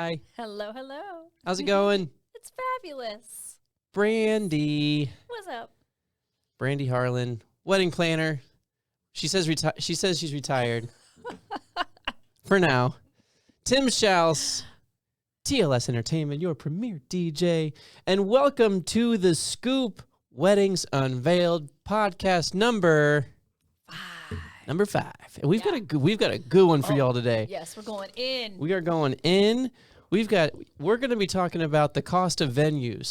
Hi. Hello, hello. How's it going? It's fabulous. Brandy. What's up? Brandy Harlan, wedding planner. She says she's retired. For now. Tim Schaus, TLS Entertainment, your premier DJ. And welcome to the Scoop Weddings Unveiled podcast number 5. And we've got a good one for y'all today. Yes, we're going in. We are going in. We're going to be talking about the cost of venues.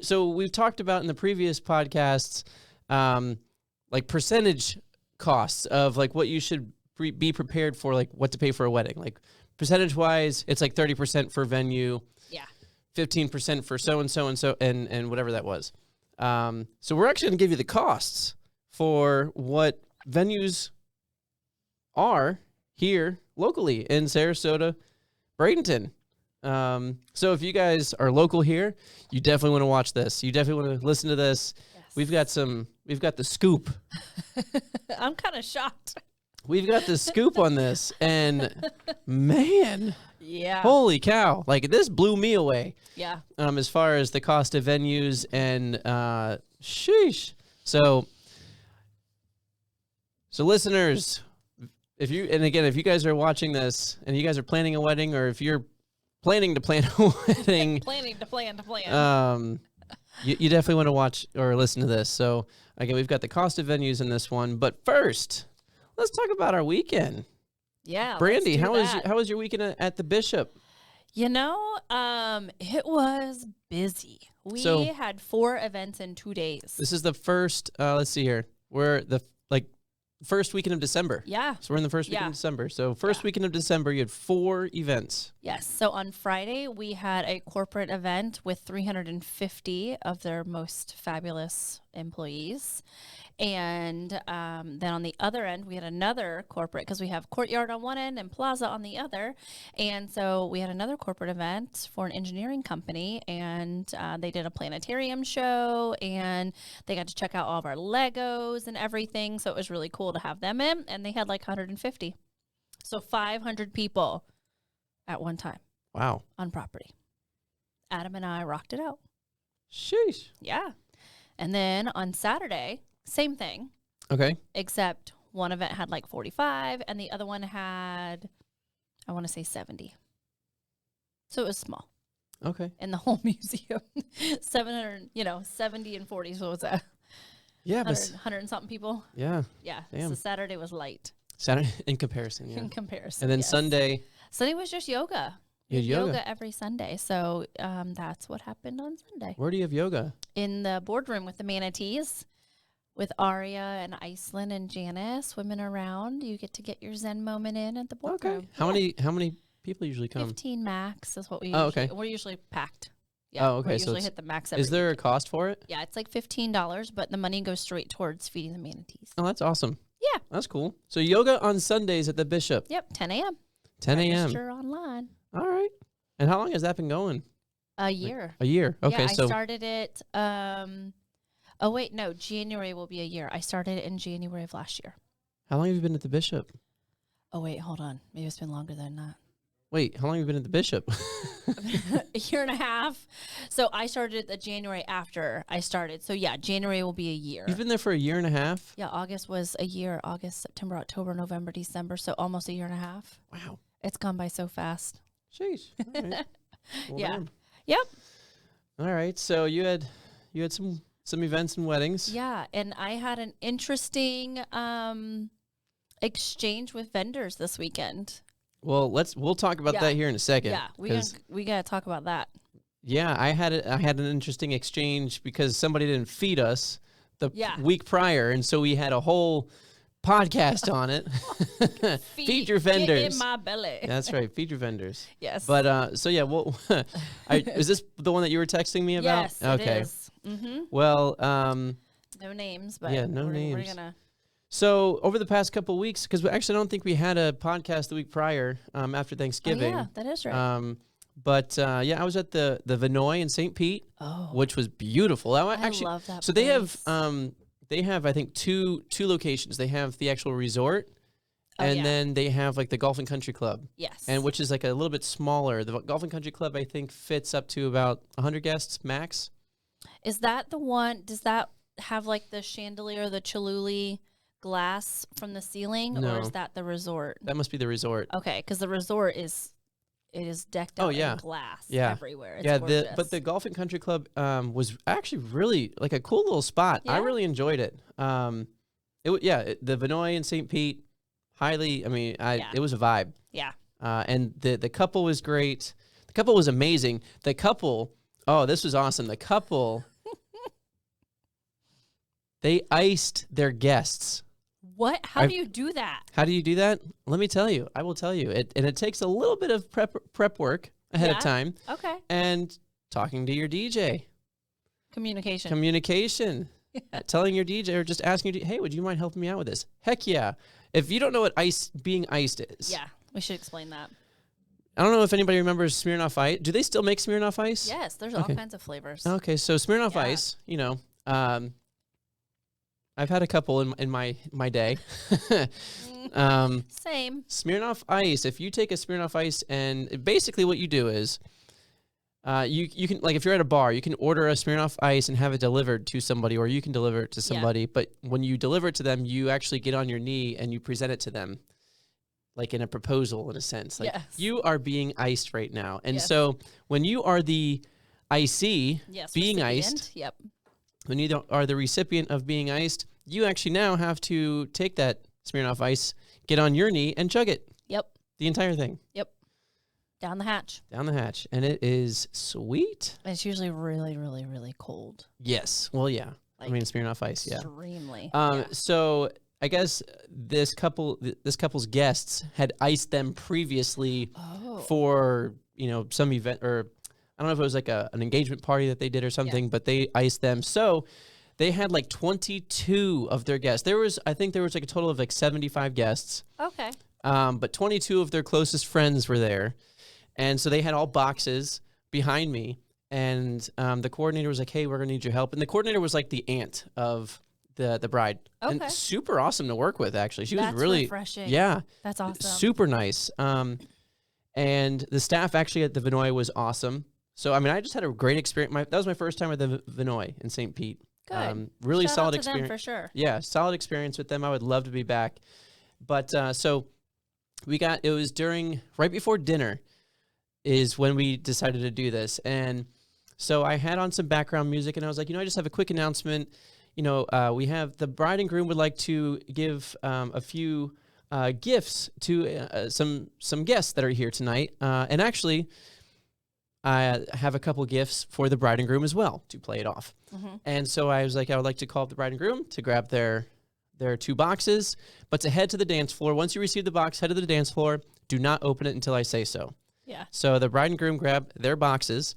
So we've talked about in the previous podcasts, like percentage costs of like what you should be prepared for, like what to pay for a wedding. Like percentage wise, it's like 30% for venue. Yeah. 15% for so and whatever that was. So we're actually going to give you the costs for what venues are here locally in Sarasota, Bradenton. So if you guys are local here, you definitely want to watch this. You definitely want to listen to this. Yes. We've got the scoop. I'm kind of shocked. We've got the scoop on this, and man, yeah, holy cow. Like this blew me away. Yeah. As far as the cost of venues and, sheesh. So listeners, if you guys are watching this and you guys are planning a wedding, or if you're planning to plan a wedding, you definitely want to watch or listen to this. So again, we've got the cost of venues in this one, but first, let's talk about our weekend. Yeah, Brandy, how was your weekend at the Bishop? You know, it was busy. We had 4 events in 2 days. This is the first. Let's see here. We're the first weekend of December. Yeah. So we're in the first weekend of December. So first weekend of December, you had 4 events. Yes. So on Friday, we had a corporate event with 350 of their most fabulous employees. And then on the other end, we had another corporate, because we have Courtyard on one end and Plaza on the other. And so we had another corporate event for an engineering company, and they did a planetarium show, and they got to check out all of our Legos and everything. So it was really cool to have them in, and they had like 150. So 500 people at one time. Wow. On property. Adam and I rocked it out. Sheesh. Yeah. And then on Saturday, same thing. Okay. Except one event had like 45 and the other one had, I want to say 70. So it was small. Okay. In the whole museum. 700, 70 and 40. So what was that? Yeah. 100 and something people. Yeah. Yeah. Damn. So Saturday was light. Saturday in comparison. Yeah. In comparison. And then Sunday. Sunday was just yoga. You had yoga every Sunday. So that's what happened on Sunday. Where do you have yoga? In the boardroom with the manatees. With Aria and Iceland and Janice swimming around. You get to get your Zen moment in at the boardroom. Okay. How many people usually come? 15 max is what we usually. Okay. We're usually packed. Yeah. Oh, okay. We usually hit the max. Is there a cost for it? Yeah, it's like $15, but the money goes straight towards feeding the manatees. Oh, that's awesome. Yeah. That's cool. So yoga on Sundays at the Bishop. Yep, 10 a.m. 10 a.m. Register online. All right. And how long has that been going? A year. A year. Okay. Yeah, I started it. Oh, wait, no. January will be a year. I started it in January of last year. How long have you been at the Bishop? Oh, wait, hold on. Maybe it's been longer than that. Wait, how long have you been at the Bishop? A year and a half. So I started it the January after I started. So, yeah, January will be a year. You've been there for a year and a half? Yeah, August was a year. August, September, October, November, December. So almost a year and a half. Wow. It's gone by so fast. Jeez. All right. Well, yeah. damn. Yep. All right. So you had some events and weddings. Yeah, and I had an interesting exchange with vendors this weekend. Well, we'll talk about that here in a second. Yeah, we got to talk about that. Yeah, I had an interesting exchange because somebody didn't feed us the week prior, and so we had a whole podcast on it. Feed your vendors. Get in my belly. That's right. Feed your vendors. Yes. But so yeah, well, is this the one that you were texting me about? Yes. Okay. It is. Mm-hmm. Well, no names, but yeah, no names. We're gonna. So over the past couple of weeks, because I don't think we had a podcast the week prior after Thanksgiving. Oh, yeah, that is right. But yeah, I was at the Vinoy in St. Pete, which was beautiful. I love that. So place. They have I think two locations. They have the actual resort, Oh, and yeah. then they have like the Golf and Country Club, Yes. and which is like a little bit smaller. The Golf and Country Club, I think, fits up to about 100 guests max. Is that the one? Does that have like the chandelier, the Cholula glass from the ceiling, or No. is that the resort? That must be the resort. Okay, because the resort is decked out yeah. in glass Yeah. everywhere. It's Yeah, gorgeous. but the Golf and Country Club was actually really like a cool little spot. I Yeah? really enjoyed it. The Vinoy in St. Pete, highly. I mean, Yeah. it was a vibe. Yeah. And the couple was great. The couple was amazing. The couple, oh, this was awesome. The couple, they iced their guests. What? How do you do that? How do you do that? Let me tell you. I will tell you. It takes a little bit of prep work ahead of Yeah? time, Okay. and talking to your DJ. Communication. Communication. Telling your DJ or just asking your DJ, hey, would you mind helping me out with this? Heck yeah. If you don't know what being iced is. Yeah, we should explain that. I don't know if anybody remembers Smirnoff Ice. Do they still make Smirnoff Ice? Yes, there's Okay. all kinds of flavors. Okay, so Smirnoff Yeah. Ice, I've had a couple in my day. Same. Smirnoff Ice, if you take a Smirnoff Ice and basically what you do is you can, like if you're at a bar, you can order a Smirnoff Ice and have it delivered to somebody, or you can deliver it to somebody. But when you deliver it to them, you actually get on your knee and you present it to them, like in a proposal in a sense. Like Yes. you are being iced right now. And Yes. so when you are the icee Yes. being recipient. iced, Yep. when you are the recipient of being iced, you actually now have to take that Smirnoff Ice, get on your knee, and chug it. Yep. The entire thing. Yep. Down the hatch. Down the hatch. And it is sweet. And it's usually really, really, really cold. Yes. Well, yeah. I Like, mean, Smirnoff Ice, yeah. Extremely. So I guess this couple's guests had iced them previously for, some event, or I don't know if it was like an engagement party that they did or something, but they iced them. So they had like 22 of their guests. I think there was like a total of like 75 guests. Okay. But 22 of their closest friends were there. And so they had all boxes behind me. And the coordinator was like, hey, we're going to need your help. And the coordinator was like the aunt of the bride. Okay. And super awesome to work with, actually. She That's was really refreshing. Yeah. That's awesome. Super nice. And the staff actually at the Vinoy was awesome. So, I mean, I just had a great experience. That was my first time at the Vinoy in St. Pete. Good. Really Shout solid out to them experience. for sure. Yeah, solid experience with them. I would love to be back. But so it was right before dinner is when we decided to do this. And so I had on some background music and I was like, I just have a quick announcement. We have the bride and groom would like to give a few gifts to some guests that are here tonight. And actually, I have a couple gifts for the bride and groom as well to play it off. Mm-hmm. And so I was like, I would like to call up the bride and groom to grab their 2 boxes, but to head to the dance floor. Once you receive the box, head to the dance floor. Do not open it until I say so. Yeah. So the bride and groom grab their boxes.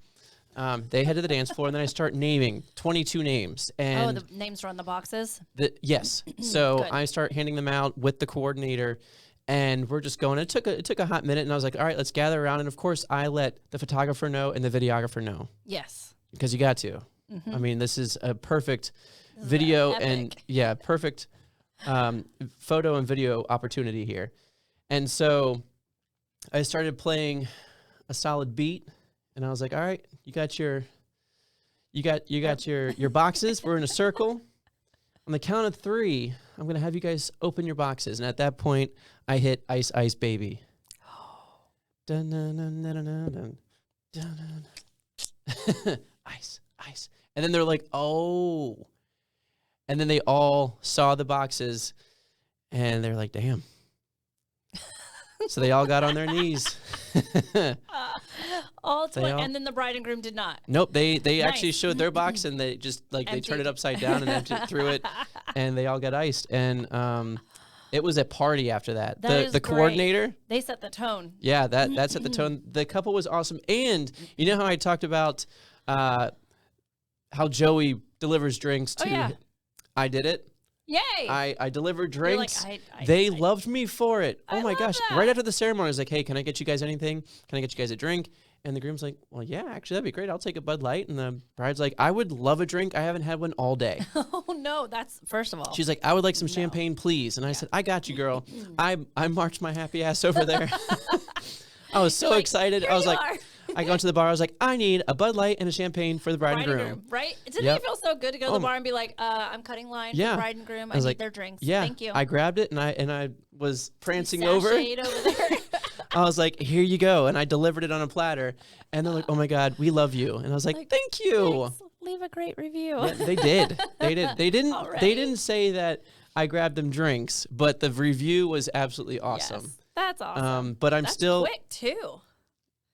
They head to the dance floor, and then I start naming 22 names. And the names are on the boxes? yes. So Good. I start handing them out with the coordinator, and we're just going. It took a hot minute, and I was like, all right, let's gather around. And of course, I let the photographer know and the videographer know. Yes. Because you got to. Mm-hmm. I mean, this is a perfect video and perfect photo and video opportunity here. And so I started playing a solid beat, and I was like, all right, you got your boxes. We're in a circle. On the count of 3, I'm going to have you guys open your boxes. And at that point, I hit Ice Ice Baby. Dun, dun, dun, dun, dun, dun, dun, dun. Ice, ice. And then they're like, oh. And then they all saw the boxes, and they're like, damn. So they all got on their knees. And then the bride and groom did not. Nope, they Nice. actually showed their box, and they just they turned it Emptied. upside down and emptied through it, and they all got iced. And it was a party after that. That is The great. coordinator, They set the tone. yeah, that set the tone. The couple was awesome. And you know how I talked about how Joey delivers drinks to Oh, yeah. I did it. Yay! I delivered You're like, drinks. I- They loved me for it. I Oh my love gosh. that. Right after the ceremony, I was like, hey, can I get you guys anything? Can I get you guys a drink? And the groom's like, well, yeah, actually, that'd be great. I'll take a Bud Light. And the bride's like, I would love a drink. I haven't had one all day. Oh, no. That's, first of all. She's like, I would like some champagne, please. And I said, I got you, girl. I marched my happy ass over there. I was so excited. I was like, I go into the bar. I was like, I need a Bud Light and a champagne for the bride and groom. Right? Didn't it feel so good to go to the bar and be like, I'm cutting line for the bride and groom. I need their drinks. Yeah. Thank you. I grabbed it and I was prancing over. Over there. I was like, here you go. And I delivered it on a platter. And they're like, oh my God, we love you. And I was like, thank you. Thanks. Leave a great review. Yeah, they did. They did. They didn't say that I grabbed them drinks, but the review was absolutely awesome. Yes, that's awesome. But I'm that's still quick too.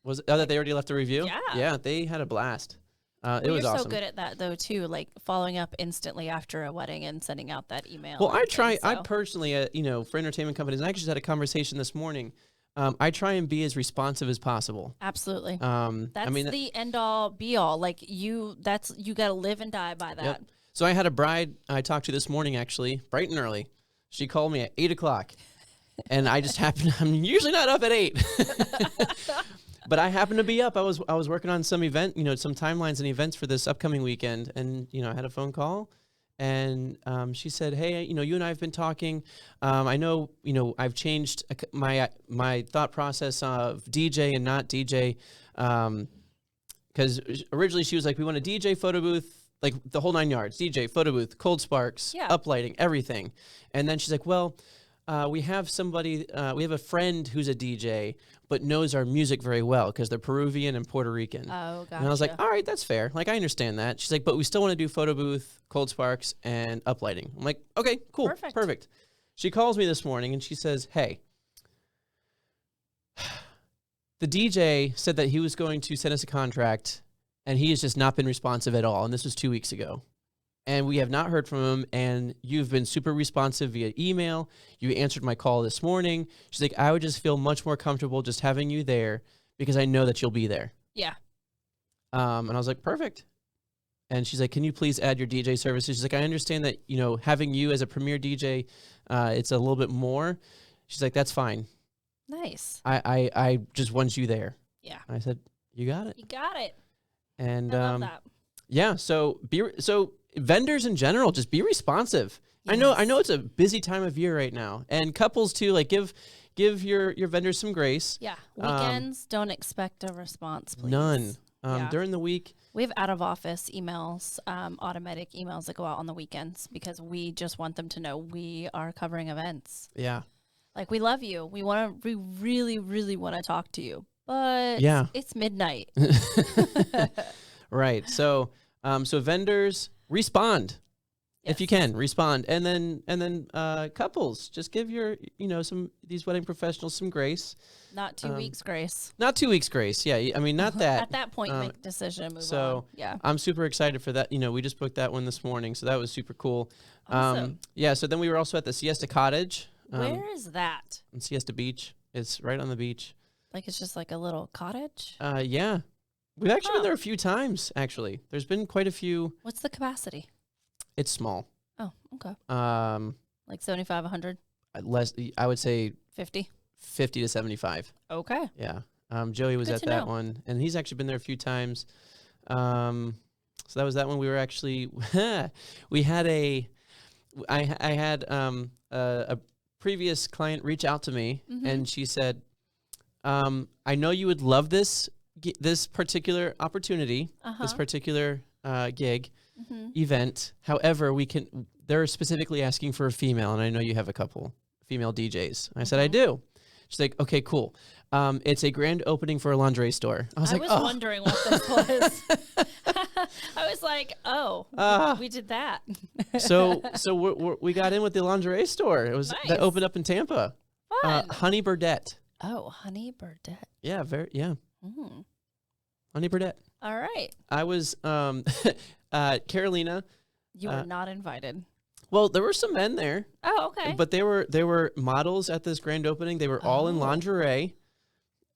Was it, that they already left a review? Yeah. Yeah, they had a blast. It was You're awesome. so good at that though too, like following up instantly after a wedding and sending out that email. Well, I try. So. I personally, for entertainment companies, and I actually just had a conversation this morning. I try and be as responsive as possible. Absolutely. That's the end all be all. Like you got to live and die by that. Yep. So I had a bride I talked to this morning, actually, bright and early. She called me at 8:00, and I just happened. I'm usually not up at 8, but I happened to be up. I was working on some event, some timelines and events for this upcoming weekend, and I had a phone call. And she said, hey, you and I have been talking. I know, I've changed my thought process of DJ and not DJ. Because originally she was like, we want a DJ photo booth, like the whole 9 yards, DJ, photo booth, cold sparks, uplighting, everything. And then she's like, well, we have we have a friend who's a DJ, but knows our music very well because they're Peruvian and Puerto Rican. Oh, gotcha. And I was like, all right, that's fair. Like, I understand that. She's like, but we still want to do photo booth, cold sparks, and uplighting. I'm like, okay, cool. Perfect. She calls me this morning and she says, hey, the DJ said that he was going to send us a contract and he has just not been responsive at all. And this was 2 weeks ago. And we have not heard from him, and you've been super responsive via email. You answered my call this morning. She's like, I would just feel much more comfortable just having you there because I know that you'll be there. Yeah. And I was like, perfect. And she's like, can you please add your DJ services? She's like, I understand that, having you as a premier DJ, it's a little bit more. She's like, that's fine. Nice. I just want you there. Yeah. And I said, you got it. You got it. And I love that. Yeah, so vendors in general, just be responsive. Yes. I know it's a busy time of year right now, and couples too. Like give your vendors some grace. Yeah, weekends don't expect a response, please. None. During the week, we have out of office emails, automatic emails that go out on the weekends because we just want them to know we are covering events. Yeah, like we love you. We really, really want to talk to you, but it's midnight. Right. So vendors, respond. If you can, respond. And then couples, just give your, these wedding professionals some grace. Not 2 weeks grace. Not 2 weeks grace. Yeah. I mean, not that. At that point, make a decision, move on. Yeah. I'm super excited for that. We just booked that one this morning. So that was super cool. Awesome. So then we were also at the Siesta Cottage. Where is that? On Siesta Beach. It's right on the beach. Like it's just like a little cottage? Yeah. We've actually been there a few times, actually. There's been quite a few. What's the capacity? It's small. Oh, okay. Like 75, 100? Less, I would say 50 to 75. Okay. Yeah. Joey was at that one, and he's actually been there a few times. So that was that one. We were actually, I had a previous client reach out to me, and she said, I know you would love this particular opportunity, this particular gig, event. However, they're specifically asking for a female, and I know you have a couple female DJs. I said, I do. She's like, okay, cool. It's a grand opening for a lingerie store. I was wondering what this was. I was like, we did that. so we got in with the lingerie store. It was that opened up in Tampa. Fun. Honey Burdette. Oh, Honey Burdette. Yeah, Honey Burdette. All right. I was Carolina. You were not invited. Well, there were some men there. Oh, okay. But they were models at this grand opening. They were all in lingerie.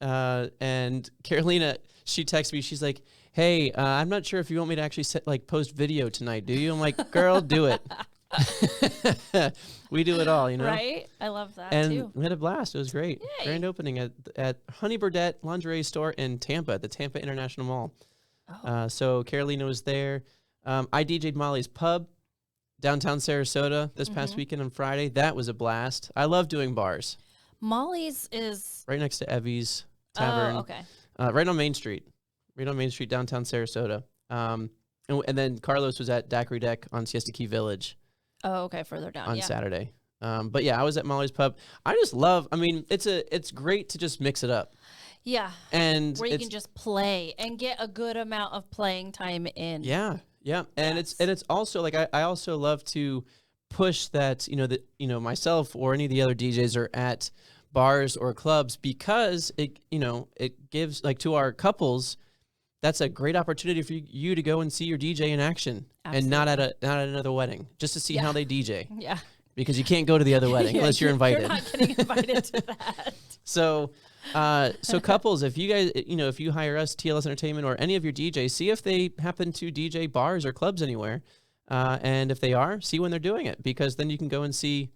And Carolina, she texted me. She's like, "Hey, I'm not sure if you want me to actually post video tonight. Do you?" I'm like, "Girl, do it." We do it all, you know. Right? I love that And too. we had a blast. It was great. Yay. Grand opening at Honey Burdette Lingerie Store in Tampa, at the Tampa International Mall. Oh. So Carolina was there. I DJ'd Molly's Pub downtown Sarasota this past weekend on Friday. That was a blast. I love doing bars. Molly's is Right next to Evie's Tavern. Oh, okay. Right on Main Street. Right on Main Street, downtown Sarasota. And then Carlos was at Daiquiri Deck on Siesta Key Village Oh, okay, further down. on Yeah. Saturday. But yeah, I was at Molly's Pub. I just love, I mean, it's great to just mix it up. Yeah. And Where you can just play and get a good amount of playing time in. yeah. And Yes. it's also like I also love to push that, myself or any of the other DJs are at bars or clubs, because it gives, like, to our couples, that's a great opportunity for you to go and see your DJ in action. And not at another wedding, just to see how they DJ, Yeah. because you can't go to the other wedding unless you're invited. You're not getting invited to that. So couples, if you guys, if you hire us, TLS Entertainment, or any of your DJs, see if they happen to DJ bars or clubs anywhere. And if they are, see when they're doing it, because then you can go and see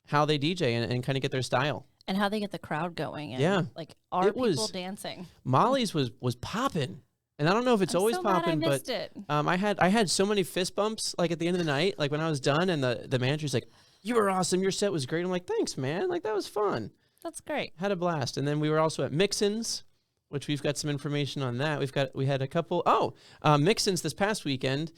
how they DJ and kind of get their style. And how they get the crowd going. And Yeah. Like, are It people was- dancing? Molly's was popping. And I don't know if it's I'm always so glad I popping, but missed it. I had so many fist bumps, like, at the end of the night, like when I was done, and the manager's like, "You were awesome. Your set was great." I'm like, "Thanks, man. Like, that was fun." That's great. Had a blast. And then we were also at Mixin's, which we've got some information on that. We had a couple. Mixin's this past weekend.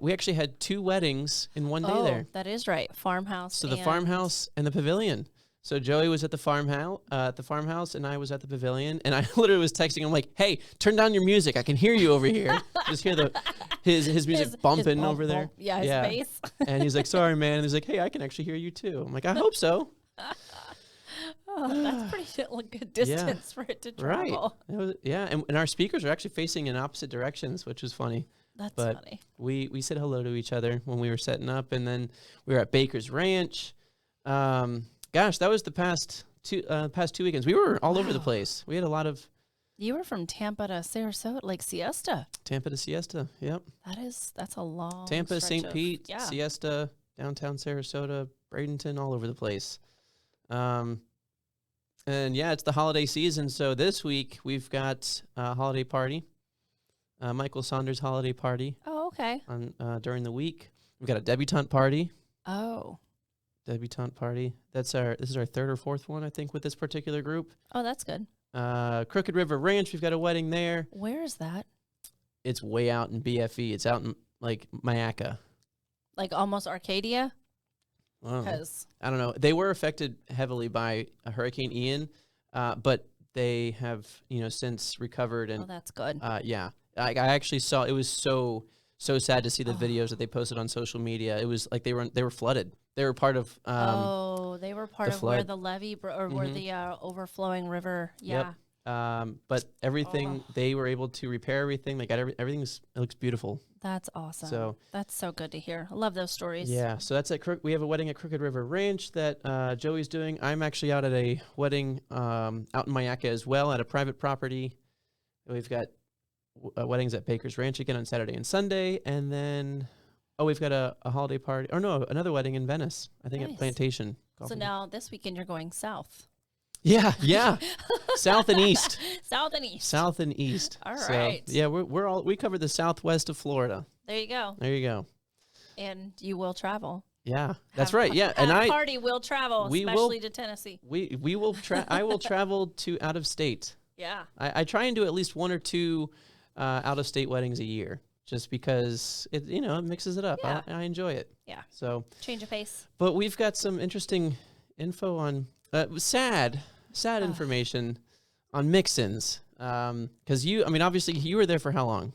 We actually had 2 weddings in one day there. That is right. Farmhouse. So the and- farmhouse and the pavilion. So Joey was at the farmhouse, and I was at the pavilion, and I literally was texting him like, "Hey, turn down your music. I can hear you over here." Just hear his music bumping bump, over there. bump. Yeah, his bass. And he's like, "Sorry, man." And he's like, "Hey, I can actually hear you too." I'm like, "I hope so." Oh, that's pretty good distance for it to travel. Right. And our speakers are actually facing in opposite directions, which is funny. That's But funny. we said hello to each other when we were setting up, and then we were at Baker's Ranch. Gosh, that was the past 2 weekends. We were all over the place. We had a lot of You were from Tampa to Sarasota, like Siesta. Tampa to Siesta. Yep. That's a long Tampa, stretch St. of- Pete, Yeah. Siesta, downtown Sarasota, Bradenton, all over the place. And yeah, it's the holiday season. So this week we've got a holiday party, Michael Saunders holiday party Oh, okay. on during the week. We've got a debutante party. Oh. This is our 3rd or 4th one, I think, with this particular group. Oh, that's good. Crooked River Ranch, we've got a wedding there. Where is that? It's way out in BFE. It's out in, like, Mayaca. Like almost Arcadia? Wow. Because I don't know. They were affected heavily by Hurricane Ian, but they have, since recovered. And that's good. yeah, I actually saw. It was so sad to see the videos that they posted on social media. It was like they were flooded. They were part of. They were part the of where flood. the levee where the overflowing river. Yep. Yeah. But everything they were able to repair everything. They got everything. It looks beautiful. That's awesome. So that's so good to hear. I love those stories. yeah. So that's at we have a wedding at Crooked River Ranch that Joey's doing. I'm actually out at a wedding out in Mayaca as well, at a private property. We've got weddings at Baker's Ranch again on Saturday and Sunday, and then we've got a holiday party. Or no, another wedding in Venice. I think Nice. at Plantation. So now this weekend you're going south. Yeah. South and east. South and east. South and east. All So, right. yeah, we covered the southwest of Florida. There you go. There you go. And you will travel. Yeah, that's Have right. pa- Yeah, and have party will travel, we will- especially to Tennessee. we will I will travel to out of state. Yeah. I try and do at least 1 or 2 out of state weddings a year, just because it mixes it up. Yeah. I enjoy it. Yeah. So, Change of pace. but we've got some interesting info on sad information on Mixins. Because obviously you were there for how long?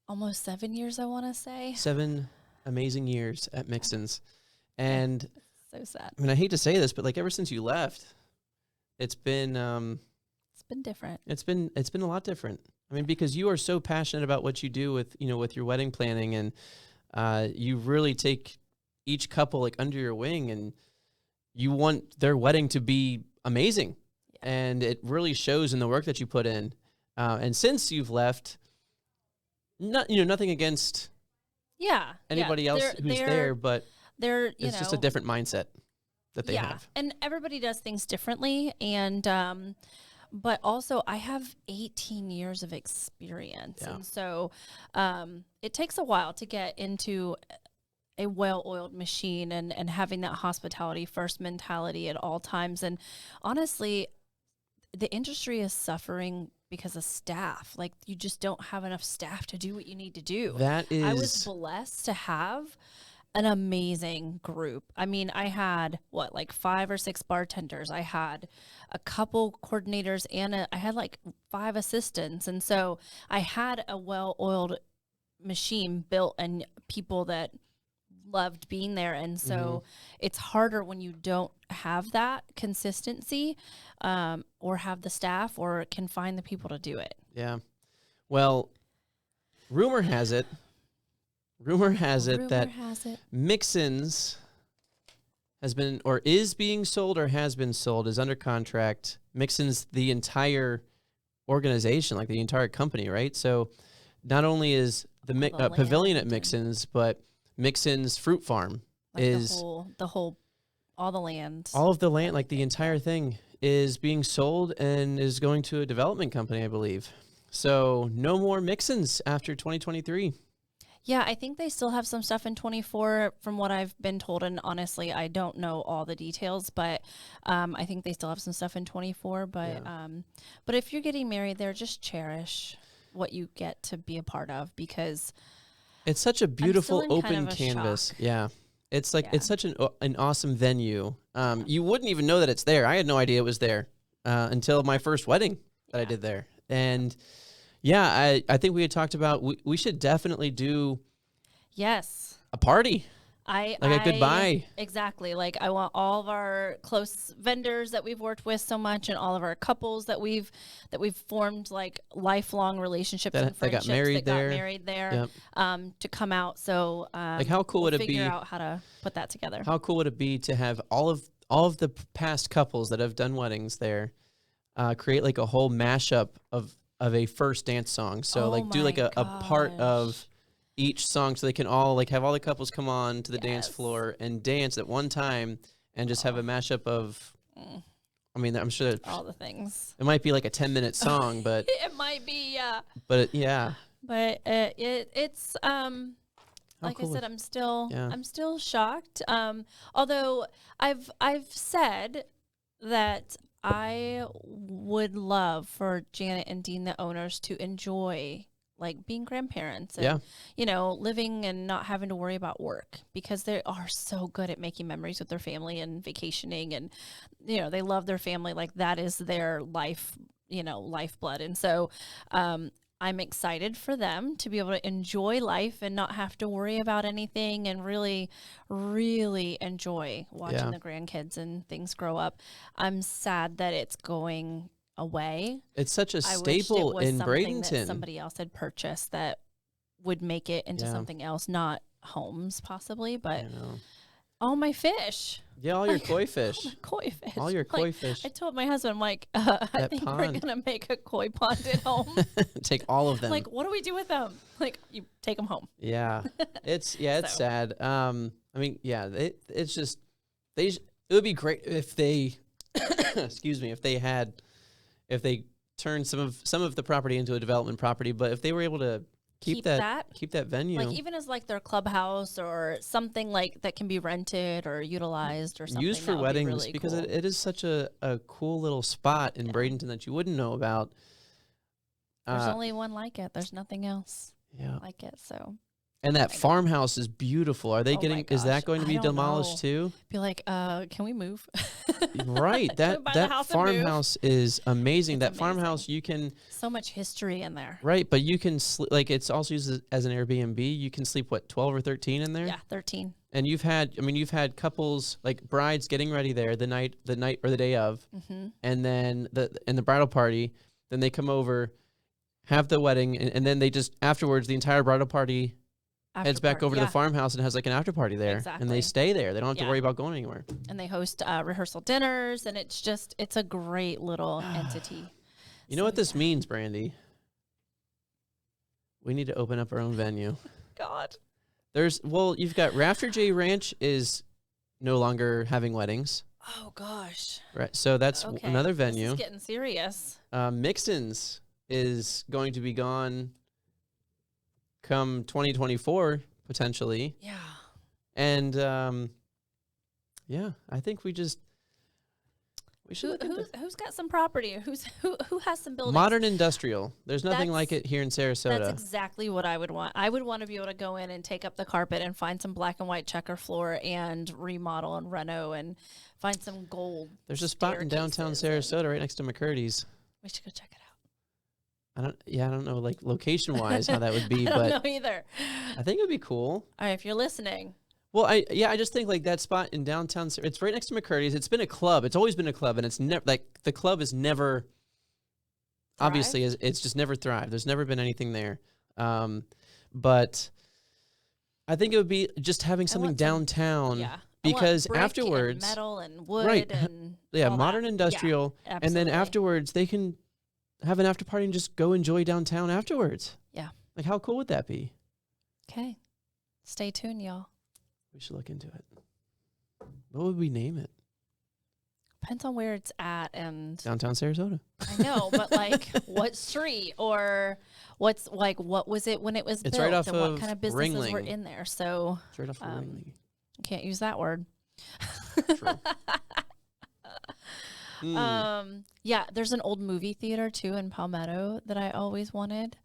Almost 7 years, I want to say. 7 amazing years at Mixins. And So sad. I hate to say this, but like ever since you left, it's been It's been different. it's been a lot different. Because you are so passionate about what you do with your wedding planning, and you really take each couple like under your wing, and you want their wedding to be amazing. Yeah. And it really shows in the work that you put in. And since you've left, not nothing against Yeah. anybody yeah. else They're, who's they're, there, but they're, it's just a different mindset that they yeah. have. And everybody does things differently. And, but also I have 18 years of experience. Yeah. And so, it takes a while to get into a well-oiled machine and having that hospitality first mentality at all times. And honestly, the industry is suffering because of staff. Like, you just don't have enough staff to do what you need to do. That I was is blessed to have an amazing group. I mean, I had like 5 or 6 bartenders. I had a couple coordinators and I had like 5 assistants. And so I had a well-oiled machine built and people that loved being there. And so it's harder when you don't have that consistency, or have the staff or can find the people to do it. Yeah. Well, rumor has it that Mixins has been or is being sold or has been sold, is under contract. Mixins, the entire organization, like the entire company, right? So not only is the pavilion at Mixins, but Mixins Fruit Farm like is the whole all the land. All of the land, like the entire thing is being sold and is going to a development company, I believe. So no more Mixins after 2023. Yeah, I think they still have some stuff in 24 from what I've been told. And honestly, I don't know all the details, but I think they still have some stuff in 24. But but if you're getting married there, just cherish what you get to be a part of, because it's such a beautiful open kind of canvas. shock. Yeah. It's like it's such an awesome venue. You wouldn't even know that it's there. I had no idea it was there until my first wedding that I did there. And yeah, I think we had talked about we should definitely do a party. A goodbye. Exactly. Like, I want all of our close vendors that we've worked with so much, and all of our couples that we've formed like lifelong relationships and friendships got married there to come out. So like, how cool would it be? Figure out how to put that together. How cool would it be to have all of the past couples that have done weddings there create like a whole mashup of a first dance song? So like do like a part of each song, so they can all like have all the couples come on to the dance floor and dance at one time, and just have a mashup of I mean, I'm sure that all the things. It might be like a 10-minute song, but it might be, yeah. But yeah. But it's like cool. I said, I'm still shocked. Although I've said that I would love for Janet and Dean, the owners, to enjoy like being grandparents and, living and not having to worry about work, because they are so good at making memories with their family and vacationing, and, they love their family. Like, that is their life, lifeblood. And so, I'm excited for them to be able to enjoy life and not have to worry about anything, and really, really enjoy watching the grandkids and things grow up. I'm sad that it's going away. It's such a staple in Bradenton. That somebody else had purchased that would make it into something else, not homes possibly, but all my fish. Yeah, all your koi fish. Koi fish. All your koi fish. I told my husband, I'm like, I think we're going to make a koi pond at home. Take all of them. Like, what do we do with them? Like, you take them home. Yeah. It's sad. I mean, yeah, it's just, it would be great if they, excuse me, if they turned some of the property into a development property, but if they were able to keep that venue, like even as like their clubhouse or something like that can be rented or utilized or something, used for weddings, really because cool. it is such a cool little spot in Bradenton that you wouldn't know about. There's only one like it. There's nothing else like it. So. And that farmhouse is beautiful. Are they is that going to be demolished too? Be like, can we move? Right. That farmhouse is amazing. It's that amazing. Farmhouse, you can. So much history in there. Right. But you can like, it's also used as an Airbnb. You can sleep 12 or 13 in there? Yeah, 13. And you've had couples, like brides getting ready there the night or the day of, and then the bridal party, then they come over, have the wedding, and then they just afterwards the entire bridal party heads back over to the farmhouse and has like an after party there. Exactly. And they stay there. They don't have to worry about going anywhere. And they host rehearsal dinners, and it's a great little entity. You know what this means, Brandy? We need to open up our own venue. God. You've got Rafter J Ranch is no longer having weddings. Oh, gosh. Right. So that's Okay. another venue. This is getting serious. Mixon's is going to be gone come 2024, potentially. Yeah. And, I think we should look at Who's got some property? Who has some buildings? Modern Industrial. There's nothing like That's- it here in Sarasota. That's exactly what I would want. I would want to be able to go in and take up the carpet and find some black and white checker floor and remodel and reno and find some gold. There's a spot in downtown staircases Sarasota right next to McCurdy's. We should go check it out. I don't know, like, location-wise how that would be, I but don't know either. I think it would be cool. All right, if you're listening. Well, I just think like that spot in downtown. It's right next to McCurdy's. It's been a club. It's always been a club, and it's never like the club has never. Obviously, it's just never thrived. There's never been anything there, but I think it would be just having something downtown. Yeah. Because brick afterwards, and metal and wood right, and yeah, all modern that. industrial, Yeah, and then absolutely. afterwards they can have an after party and just go enjoy downtown afterwards. Yeah. Like how cool would that be? Okay. Stay tuned, y'all. We should look into it. What would we name it? Depends on where it's at and Downtown Sarasota. I know, but like what street or what was it when it was It's built right off and of what kind of businesses were Ringling. in there. So It's right off of Ringling. can't use that word. True. Yeah, there's an old movie theater too in Palmetto that I always wanted.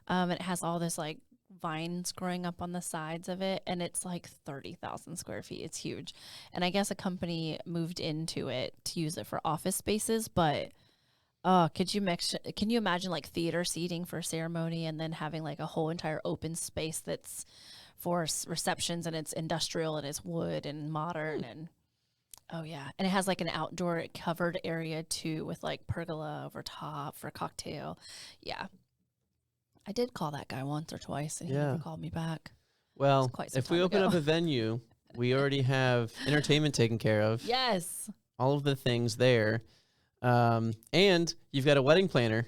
It has all this like vines growing up on the sides of it, and it's like 30,000 square feet. It's huge. And I guess a company moved into it to use it for office spaces, but can you imagine like theater seating for a ceremony and then having like a whole entire open space that's for receptions, and it's industrial and it's wood and modern and oh yeah. And it has like an outdoor covered area too with like pergola over top for a cocktail. Yeah. I did call that guy once or twice and he never called me back. Well, quite some if we time open ago. up a venue, we already have entertainment taken care of. Yes. All of the things there. And you've got a wedding planner.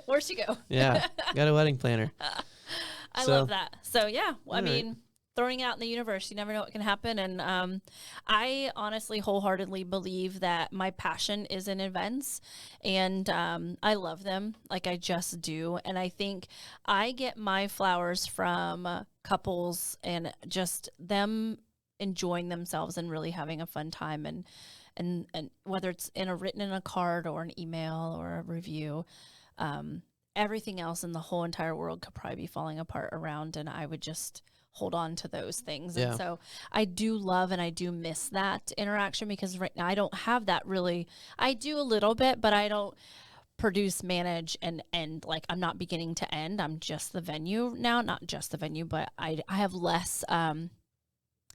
Where'd she go? Yeah, got a wedding planner. I So- love that. So yeah, I All right. mean, throwing it out in the universe, you never know what can happen. And I honestly wholeheartedly believe that my passion is in events, and I love them, like I just do. And I think I get my flowers from couples and just them enjoying themselves and really having a fun time, and whether it's written in a card or an email or a review. Everything else in the whole entire world could probably be falling apart around, and I would just hold on to those things. Yeah. And so I do love and I do miss that interaction, because right now I don't have that really. I do a little bit, but I don't produce, manage, and end. Like I'm not beginning to end. I'm just the venue now, not just the venue, but I have less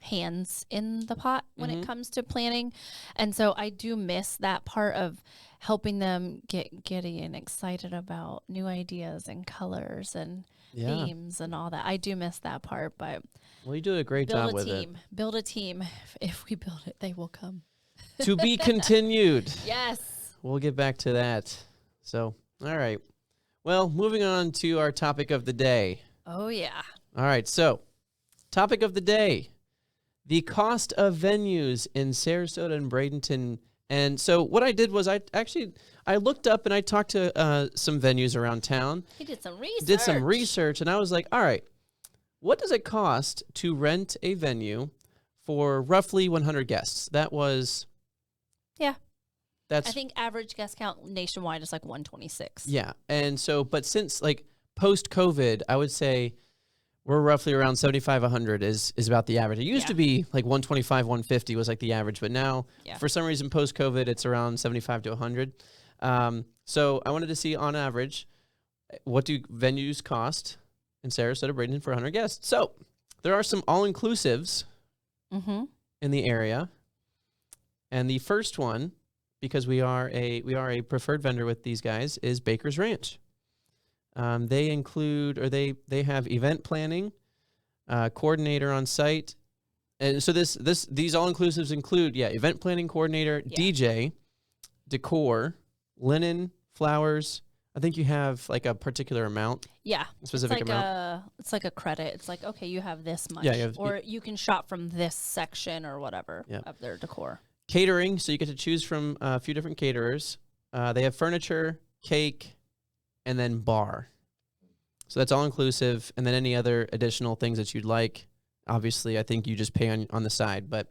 hands in the pot when it comes to planning. And so I do miss that part of helping them get giddy and excited about new ideas and colors and themes and all that. I do miss that part, but Well, you do a great job with it. Build a team. If we build it, they will come. To be continued. Yes. We'll get back to that. So, all right. Well, moving on to our topic of the day. Oh yeah. All right. So, topic of the day: the cost of venues in Sarasota and Bradenton. And so what I did was I looked up and I talked to some venues around town. He did some research. Did some research, and I was like, all right, what does it cost to rent a venue for roughly 100 guests? That was... Yeah. That's... I think average guest count nationwide is like 126. Yeah. And so, but since like post-COVID, I would say we're roughly around 75, 100 is about the average. It used to be like 125, 150 was like the average, but now for some reason post-COVID, it's around 75 to 100. So I wanted to see on average, what do venues cost in Sarasota, Bradenton for 100 guests? So there are some all-inclusives in the area. And the first one, because we are a preferred vendor with these guys, is Baker's Ranch. They include, or they have event planning, coordinator on site, and so these all inclusives include event planning coordinator, DJ, decor, linen, flowers, I think you have like a particular amount, Yeah. a specific amount. It's like a credit. It's like, okay, you have this much. Yeah, or you can shop from this section or whatever of their decor. Catering, so you get to choose from a few different caterers. They have furniture, cake, and then bar. So that's all inclusive. And then any other additional things that you'd like, obviously, I think you just pay on the side. But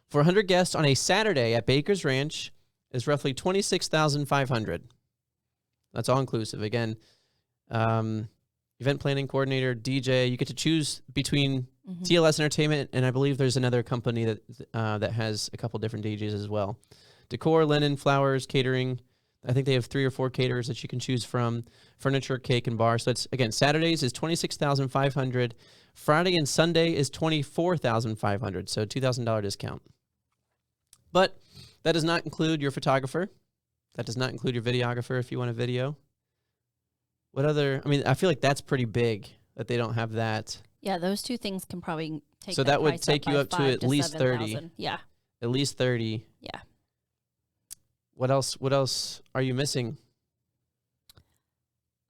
for 100 guests on a Saturday at Baker's Ranch is roughly $26,500. That's all inclusive. Again, event planning coordinator, DJ. You get to choose between TLS Entertainment, and I believe there's another company that has a couple different DJs as well. Decor, linen, flowers, catering. I think they have 3 or 4 caterers that you can choose from. Furniture, cake, and bar. So that's, again, Saturdays is $26,500. Friday and Sunday is $24,500. So $2,000 discount. But that does not include your photographer. That does not include your videographer if you want a video. What other? I mean, I feel like that's pretty big that they don't have that. Yeah, those 2 things can probably take. So that would take you up to at least 30. Yeah. At least 30. Yeah. What else? What else are you missing?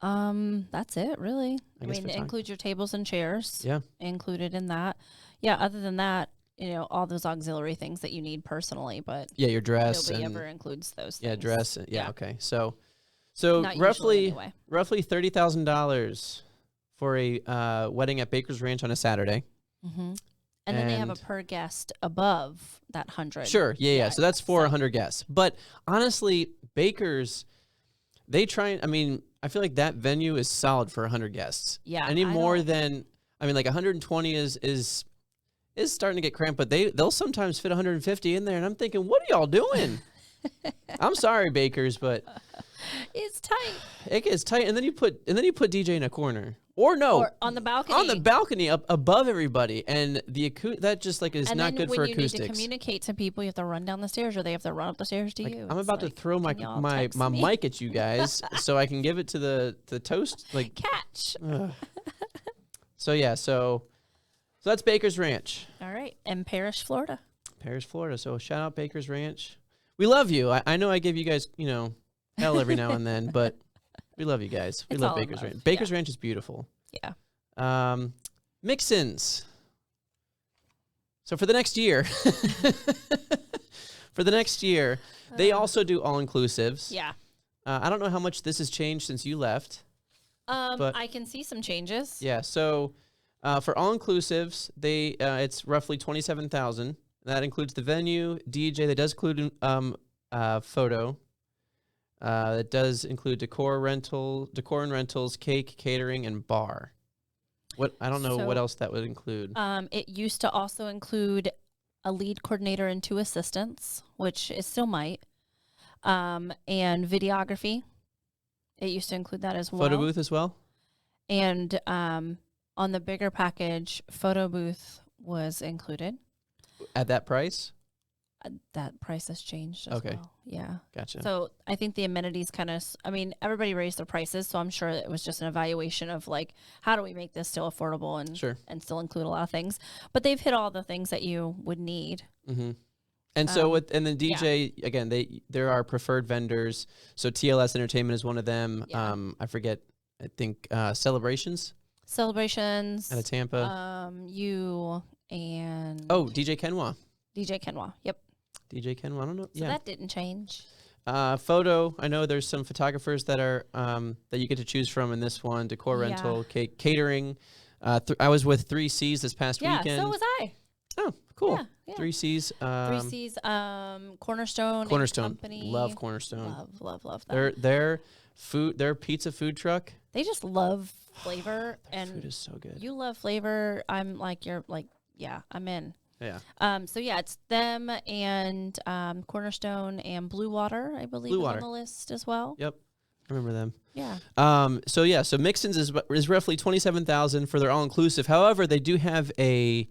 That's it, really. I mean, it includes your tables and chairs. Yeah. Included in that. Yeah. Other than that, all those auxiliary things that you need personally, but your dress. Nobody ever includes those things. Yeah, dress. Yeah. Okay. So Not roughly anyway. $30,000 for a wedding at Baker's Ranch on a Saturday. Mm-hmm. And then they have a per guest above that 100. Sure. Yeah. So that's for 100 guests. But honestly, Baker's, they try. I mean, I feel like that venue is solid for 100 guests. Yeah. Any more than, I mean, like 120 is starting to get cramped, but they'll sometimes fit 150 in there. And I'm thinking, what are y'all doing? I'm sorry, Baker's, but it's tight. It gets tight. And then you put DJ in a corner. Or on the balcony. On the balcony up above everybody. And that just like is not good for acoustics. And then when you need to communicate to people, you have to run down the stairs or they have to run up the stairs to you. I'm about to throw my mic at you guys so I can give it to the toast. Like catch. So yeah, so that's Baker's Ranch. All right. And Parrish, Florida. So shout out Baker's Ranch. We love you. I know I give you guys, hell every now and then, but we love you guys. We love Baker's Ranch. Baker's Ranch is beautiful. Yeah. Mix-ins. So for the next year, they also do all-inclusives. Yeah. I don't know how much this has changed since you left. But I can see some changes. Yeah. So for all-inclusives, it's roughly $27,000. That includes the venue, DJ. That does include photo. That does include decor and rentals, cake, catering, and bar. I don't know what else that would include. It used to also include a lead coordinator and 2 assistants, which it still might. And videography. It used to include that as well. Photo booth as well. And on the bigger package, photo booth was included. At that price? That price has changed as well. Yeah. Gotcha. So I think the amenities everybody raised their prices, so I'm sure it was just an evaluation of like, how do we make this still affordable and still include a lot of things. But they've hit all the things that you would need. Mm-hmm. And so and then DJ, again, there are preferred vendors. So TLS Entertainment is one of them. Yeah. I think Celebrations out of Tampa. You and DJ Kenwa. Yep. DJ Kenwa. I don't know. So that didn't change. Photo. I know there's some photographers that are that you get to choose from in this one. Decor, rental, catering. I was with 3Cs this past weekend. Yeah, so was I. Oh, cool. Yeah. 3Cs. 3Cs. Cornerstone. Company. Love Cornerstone. Love them. Their pizza food truck. They just love flavor and food is so good. You love flavor. I'm like I'm in. Yeah. It's them and Cornerstone and Blue Water, I believe, is on the list as well. Yep. I remember them. Yeah. So Mix-ins is roughly $27,000 for their all-inclusive. However, they do have a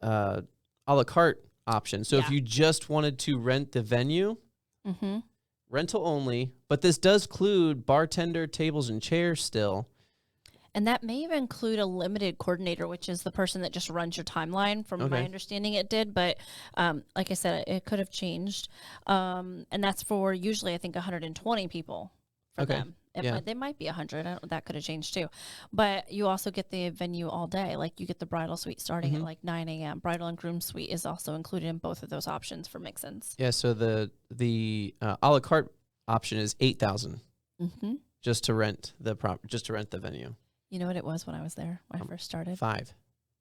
a la carte option. So if you just wanted to rent the venue, rental only, but this does include bartender, tables, and chairs still. And that may even include a limited coordinator, which is the person that just runs your timeline. From my understanding, it did. But like I said, it could have changed. And that's for usually, I think, 120 people for them. They might be 100. That could have changed too. But you also get the venue all day. Like you get the bridal suite starting at like 9 a.m. Bridal and groom suite is also included in both of those options for mix-ins. Yeah. So the a la carte option is $8,000 just to rent the venue. You know what it was when I was there when I first started? 5.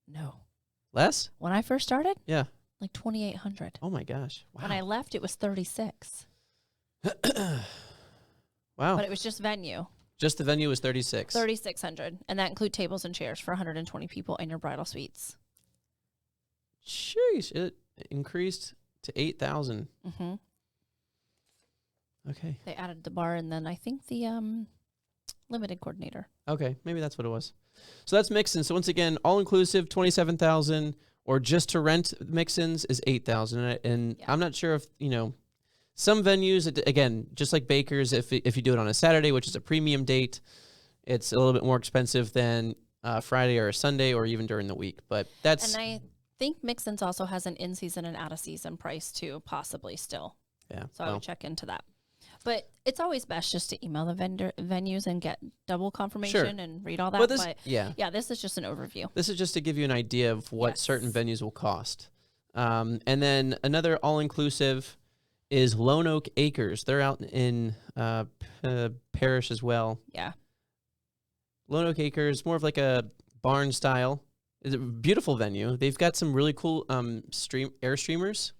No. Less? When I first started? Yeah. Like 2,800. Oh my gosh. Wow. When I left, it was 36. Wow. But it was just venue. Just the venue was 36. 3,600, and that include tables and chairs for 120 people and your bridal suites. Sheesh. It increased to 8,000. Okay. They added the bar and then I think the limited coordinator. Okay, maybe that's what it was. So that's mix-ins. So once again, all-inclusive, 27,000, or just to rent mix-ins is 8,000. And I'm not sure if, some venues, again, just like Baker's, if you do it on a Saturday, which is a premium date, it's a little bit more expensive than Friday or a Sunday or even during the week. But that's... And I think mix-ins also has an in-season and out-of-season price too, possibly still. Yeah. So I would check into that. But it's always best just to email the venues and get double confirmation and read all that. But this is just an overview. This is just to give you an idea of what certain venues will cost. And then another all-inclusive is Lone Oak Acres. They're out in Parish as well. Yeah. Lone Oak Acres, more of like a barn style. It's a beautiful venue. They've got some really cool Airstreamers.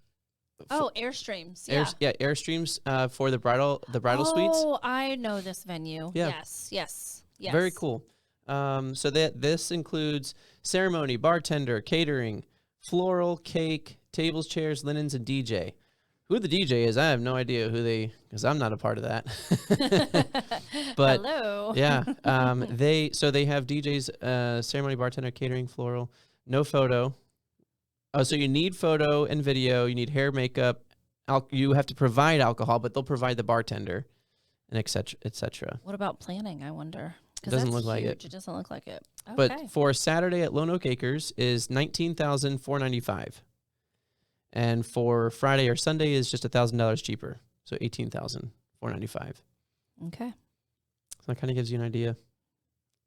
Oh, Airstreams. Yeah. Airstreams for the bridal suites. Oh, I know this venue. Yeah. Yes. Very cool. So this includes ceremony, bartender, catering, floral, cake, tables, chairs, linens, and DJ. Who the DJ is, I have no idea because I'm not a part of that. But hello. Yeah. They have DJs, ceremony, bartender, catering, floral, no photo. Oh, so you need photo and video. You need hair, makeup. You have to provide alcohol, but they'll provide the bartender, and et cetera. What about planning, I wonder? It doesn't look like it. It doesn't look like it. Okay. But for Saturday at Lone Oak Acres is $19,495. And for Friday or Sunday is just $1,000 cheaper. So $18,495. Okay. So that kind of gives you an idea.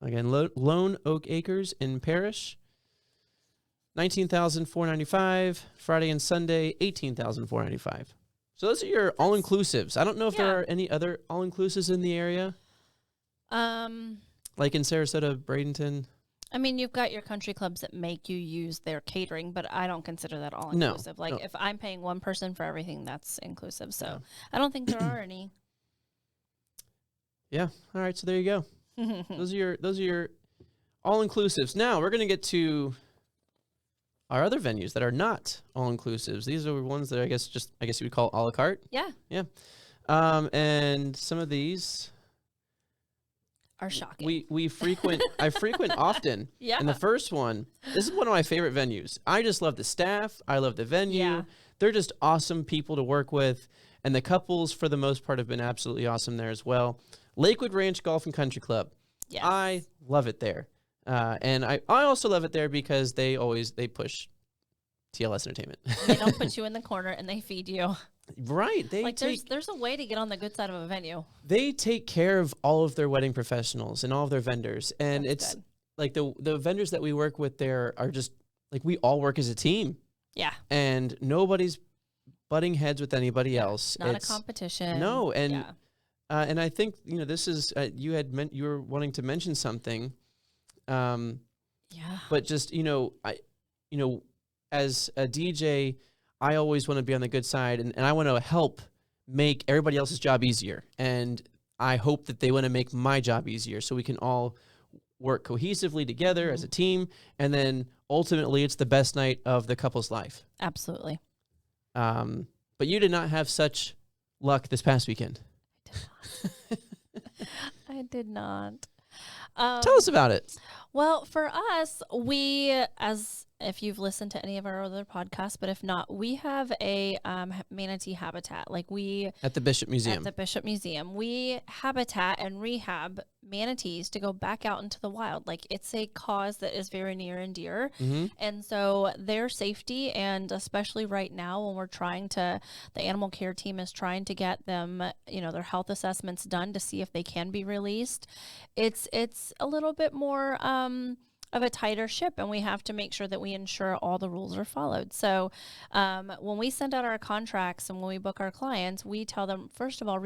Again, Lone Oak Acres in Parish, $19,495. Friday and Sunday, $18,495. So those are your all-inclusives. I don't know if there are any other all-inclusives in the area. Like in Sarasota, Bradenton. I mean, you've got your country clubs that make you use their catering, but I don't consider that all-inclusive. No. If I'm paying one person for everything, that's inclusive. So I don't think there are any. Yeah. All right. So there you go. Those are your all-inclusives. Now we're going to get to our other venues that are not all-inclusives. These are ones that I guess you would call a la carte. Yeah. Yeah. And some of these are shocking. I frequent often. Yeah. And the first one, this is one of my favorite venues. I just love the staff. I love the venue. Yeah. They're just awesome people to work with. And the couples, for the most part, have been absolutely awesome there as well. Lakewood Ranch Golf and Country Club. Yes. I love it there. And I also love it there because they push TLS Entertainment. They don't put you in the corner and they feed you. Right. There's a way to get on the good side of a venue. They take care of all of their wedding professionals and all of their vendors. And That's good. Like the vendors that we work with there are just like we all work as a team. Yeah. And nobody's butting heads with anybody else. Not a competition. No. And and I think, this is you were wanting to mention something. But just, as a DJ, I always want to be on the good side and I want to help make everybody else's job easier. And I hope that they want to make my job easier so we can all work cohesively together as a team. And then ultimately it's the best night of the couple's life. Absolutely. But you did not have such luck this past weekend. I did not. Tell us about it. Well, for us, we, as if you've listened to any of our other podcasts, but if not, we have a manatee habitat. Like at the Bishop Museum. At the Bishop Museum, we habitat and rehab manatees to go back out into the wild. Like, it's a cause that is very near and dear. And so their safety, and especially right now when the animal care team is trying to get them, their health assessments done to see if they can be released. It's a little bit more of a tighter ship, and we have to make sure that we ensure all the rules are followed. So when we send out our contracts and when we book our clients, we tell them, first of all,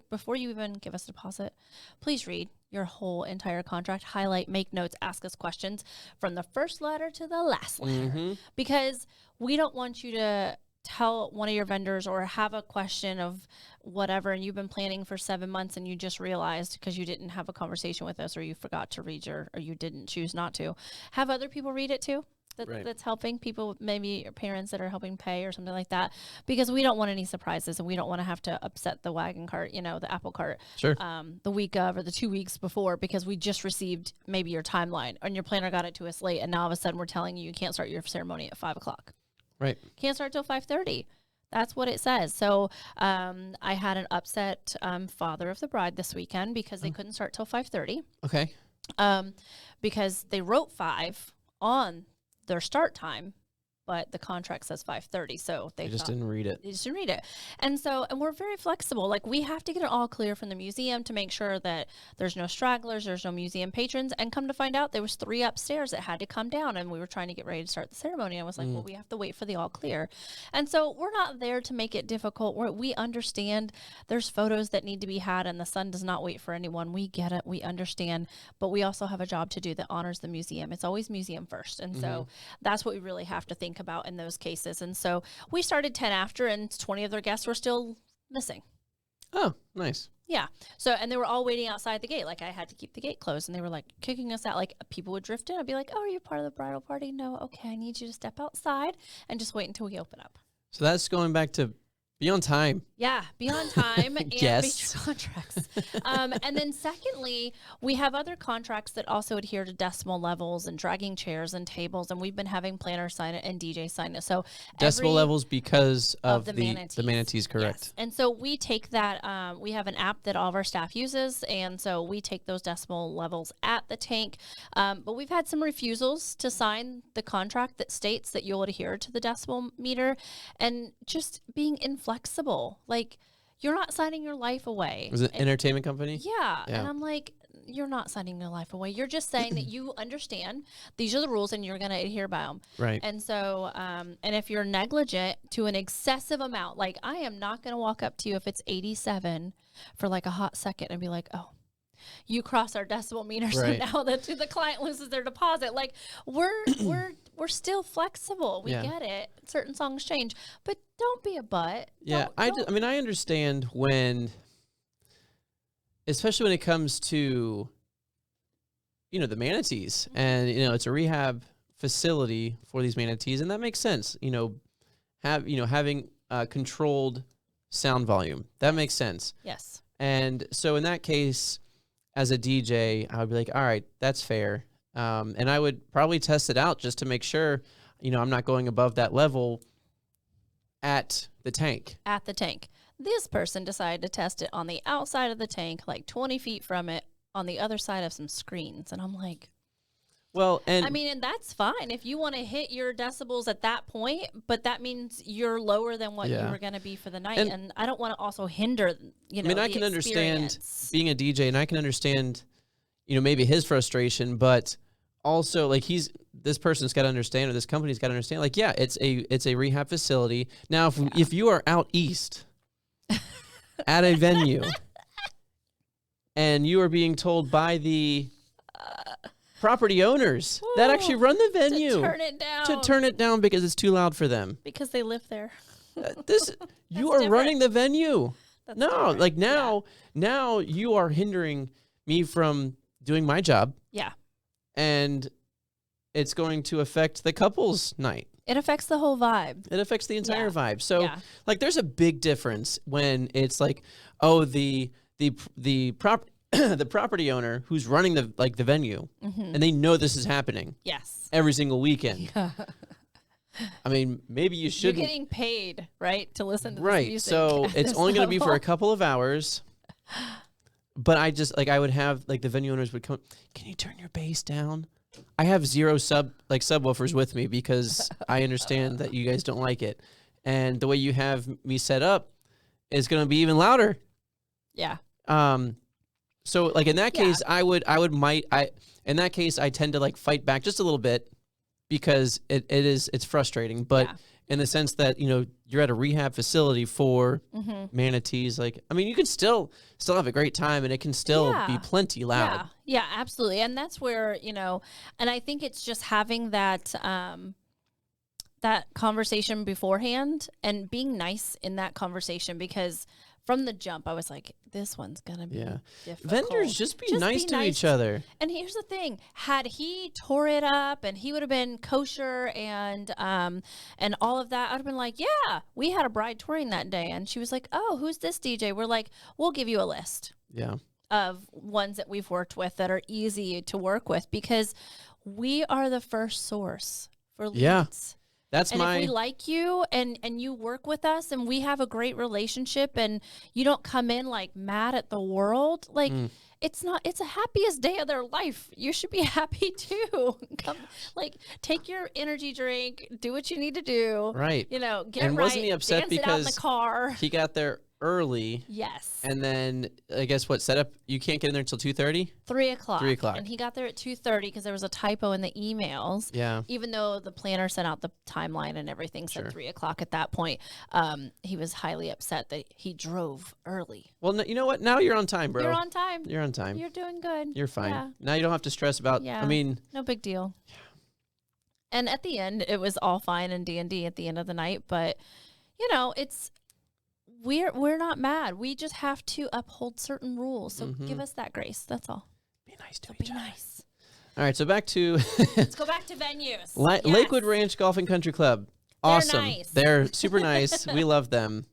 before you even give us a deposit, please read your whole entire contract, highlight, make notes, ask us questions from the first letter to the last letter, because we don't want you to tell one of your vendors or have a question of whatever, and you've been planning for 7 months and you just realized because you didn't have a conversation with us, or you forgot to read or you didn't choose not to have other people read it too. That's helping people, maybe your parents that are helping pay or something like that, because we don't want any surprises, and we don't want to have to upset the wagon cart, the apple cart, the week of or the 2 weeks before, because we just received maybe your timeline and your planner got it to us late, and now all of a sudden we're telling you can't start your ceremony at 5 o'clock. Right. Can't start till 5:30. That's what it says. So I had an upset father of the bride this weekend because they couldn't start till 5:30. Okay. Because they wrote 5 on their start time, but the contract says 5:30. So they just didn't read it. They just didn't read it. And we're very flexible. Like, we have to get it all clear from the museum to make sure that there's no stragglers, there's no museum patrons. And come to find out, there was 3 upstairs that had to come down, and we were trying to get ready to start the ceremony. I was like, well, we have to wait for the all clear. And so we're not there to make it difficult. We understand there's photos that need to be had, and the sun does not wait for anyone. We get it. We understand. But we also have a job to do that honors the museum. It's always museum first. And so that's what we really have to think about in those cases. And so we started 10 after, and 20 of their guests were still missing. Oh, nice. Yeah. So, and they were all waiting outside the gate. Like, I had to keep the gate closed, and they were like kicking us out. Like, people would drift in. I'd be like, oh, are you part of the bridal party? No. Okay. I need you to step outside and just wait until we open up. So that's going back to be on time. Yeah, be on time and Yes. meet your contracts. And then secondly, we have other contracts that also adhere to decimal levels and dragging chairs and tables, and we've been having planners sign it and DJ sign it. So decimal levels because of the manatees, correct. Yes. And so we take that, we have an app that all of our staff uses, and so we take those decimal levels at the tank. But we've had some refusals to sign the contract that states that you'll adhere to the decimal meter, and just being inflexible. Like, you're not signing your life away. Was it an entertainment company? Yeah. And I'm like, you're not signing your life away. You're just saying that you understand these are the rules and you're going to adhere by them. Right. And so, and if you're negligent to an excessive amount, like, I am not going to walk up to you if it's 87 for like a hot second and be like, oh, you cross our decimal meter, right. So now the client loses their deposit. Like, we're still flexible. We get it. Certain songs change, but don't be a butt. Yeah, I understand when, especially when it comes to, the manatees, and it's a rehab facility for these manatees, and that makes sense. Having controlled sound volume, that makes sense. Yes. And so in that case, as a DJ, I would be like, all right, that's fair. And I would probably test it out just to make sure, I'm not going above that level at the tank. At the tank. This person decided to test it on the outside of the tank, like 20 feet from it, on the other side of some screens. And I'm like, well, and and that's fine if you want to hit your decibels at that point, but that means you're lower than what you were going to be for the night. And I don't want to also hinder, I can understand being a DJ, and I can understand, maybe his frustration, but also, like, this person's got to understand, or this company's got to understand, like, yeah, it's a rehab facility. Now, if you are out east at a venue and you are being told by the property owners that actually run the venue to turn it down because it's too loud for them, because they live there. You are different. Running the venue. That's no, different. like now you are hindering me from doing my job. Yeah. And it's going to affect the couple's night. It affects the whole vibe. It affects the entire vibe. So, like, there's a big difference when it's like, oh, the the property owner who's running the venue, and they know this is happening Yes. every single weekend. Yeah. I mean, maybe you shouldn't. You're getting paid, right, to listen to this Right. music. So at it's this only going to be for a level. couple of hours. But I just I would have the venue owners would come. Can you turn your bass down? I have zero subwoofers with me because I understand that you guys don't like it, and the way you have me set up is going to be even louder. Yeah. So in that case, in that case I tend to like fight back just a little bit because it's frustrating, but Yeah. in the sense that you're at a rehab facility for manatees, you can still have a great time and it can still be plenty loud. Yeah, absolutely. And that's where, and I think it's just having that that conversation beforehand and being nice in that conversation, because from the jump I was like, this one's gonna be difficult. Vendors, just be nice to each other. And here's the thing: had he tore it up and he would have been kosher and all of that, I'd have been like, yeah, we had a bride touring that day, and she was like, oh, who's this DJ? We're like, we'll give you a list of ones that we've worked with that are easy to work with, because we are the first source for leads. Yeah. If we like you and you work with us and we have a great relationship and you don't come in like mad at the world, it's the happiest day of their life. You should be happy too. Come, take your energy drink, do what you need to do. Right. Get and right. Wasn't he upset dance because it out in the car? He got there early? Yes. And then I guess set up, you can't get in there until 2:30? 3 o'clock. 3 o'clock. And he got there at 2:30 because there was a typo in the emails. Yeah. Even though the planner sent out the timeline and everything said 3 o'clock at that point, he was highly upset that he drove early. Well, you know what? Now you're on time, bro. You're on time. You're on time. You're doing good. You're fine. Yeah. Now you don't have to stress about, no big deal. Yeah. And at the end, it was all fine and D&D at the end of the night. But, it's... We're not mad. We just have to uphold certain rules. So give us that grace. That's all. Be nice to So each be other. nice. All right, so back to Let's go back to venues. Lakewood Ranch Golf and Country Club. Awesome. nice. They're super nice. We love them.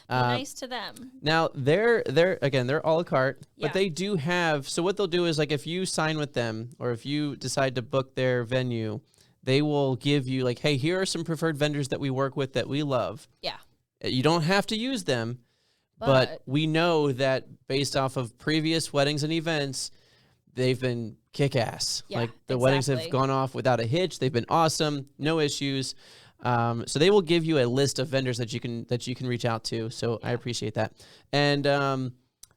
Be nice to them. Now they're a la carte, Yeah. but they do have. So what they'll do is if you sign with them or if you decide to book their venue, they will give you hey, here are some preferred vendors that we work with that we love. Yeah. You don't have to use them, but we know that based off of previous weddings and events, they've been kick-ass. Yeah, The weddings have exactly. gone off without a hitch. They've been awesome, no issues. So they will give you a list of vendors that you can reach out to. So I appreciate that. And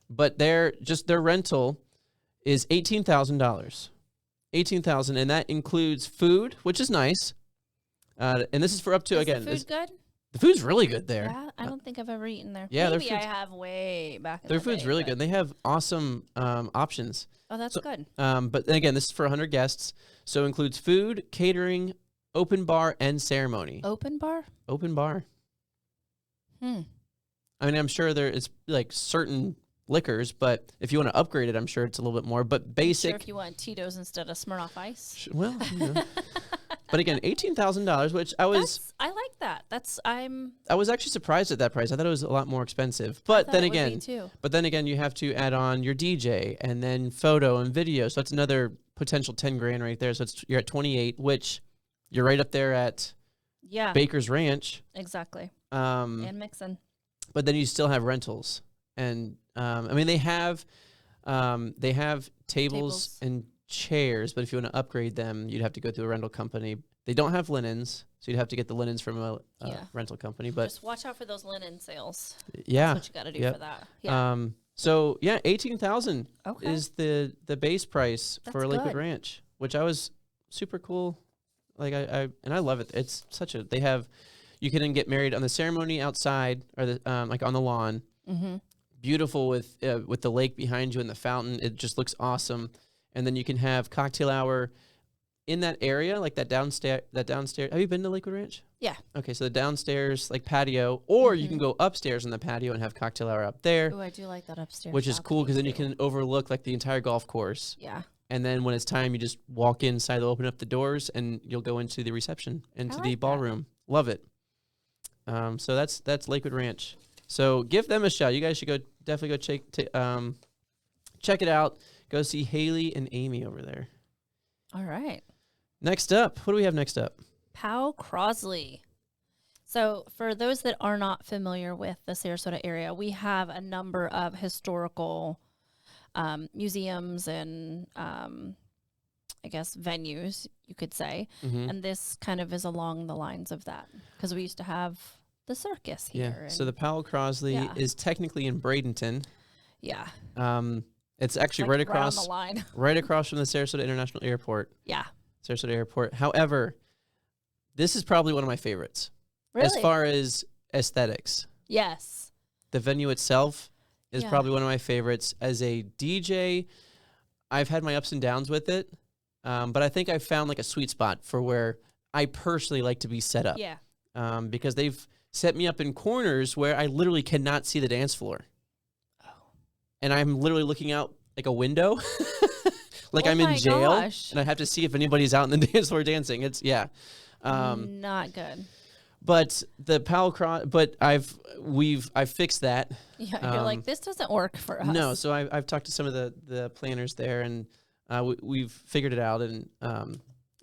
but their rental is $18,000. $18,000, and that includes food, which is nice. And this is for up to Is the food good? The food's really good there. Yeah, I don't think I've ever eaten there. Yeah, Maybe I have way back in Their the food's day, really but- good. They have awesome options. Oh, that's good. But then again, this is for 100 guests, so it includes food, catering, open bar, and ceremony. Open bar? Open bar. Hmm. I mean, I'm sure there is certain liquors, but if you want to upgrade it, I'm sure it's a little bit more. But basic. Sure, if you want Tito's instead of Smirnoff Ice. Well, but again, $18,000, which I like that. I was actually surprised at that price. I thought it was a lot more expensive. But then again, you have to add on your DJ and then photo and video. So that's another potential 10 grand right there. So you're at 28, which you're right up there at Baker's Ranch. Exactly. And mixing. But then you still have rentals. And they have tables and chairs, but if you want to upgrade them, you'd have to go through a rental company. They don't have linens, so you'd have to get the linens from a rental company. But just watch out for those linen sales. Yeah, that's what you got to do for that. Yeah. So yeah, $18,000 okay. is the base price for Lakewood good. Ranch, which I was super cool. I love it. It's they have, you can get married on the ceremony outside or the on the lawn. Mm-hmm. Beautiful with the lake behind you and the fountain. It just looks awesome. And then you can have cocktail hour in that area, that downstairs. Have you been to Lakewood Ranch? Yeah. Okay, so the downstairs patio, or you can go upstairs on the patio and have cocktail hour up there. Oh, I do like that upstairs. Which is cool because then you can overlook the entire golf course. Yeah. And then when it's time, you just walk inside, they'll open up the doors, and you'll go into the reception, into the ballroom. Love it. So that's Lakewood Ranch. So give them a shot. You guys should definitely go check it out. Go see Haley and Amy over there. All right. Next up, what do we have next up? Powell Crosley. So for those that are not familiar with the Sarasota area, we have a number of historical museums and I guess venues, you could say. Mm-hmm. And this kind of is along the lines of that because we used to have the circus here. Yeah. So the Powell Crosley is technically in Bradenton. Yeah. It's actually like right across on the line. right across from the Sarasota International Airport. Yeah. Sarasota Airport. However, this is probably one of my favorites. Really? As far as aesthetics. Yes. The venue itself is probably one of my favorites. As a DJ, I've had my ups and downs with it, but I think I found like a sweet spot for where I personally like to be set up. Yeah. Because they've set me up in corners where I literally cannot see the dance floor. Oh. And I'm literally looking out like a window, like I'm in jail, and I have to see if anybody's out in the dance floor dancing. It's not good. But the Powell Cross, but I've fixed that. Yeah, you're like, this doesn't work for us. No, so I've talked to some of the planners there, and we've figured it out, and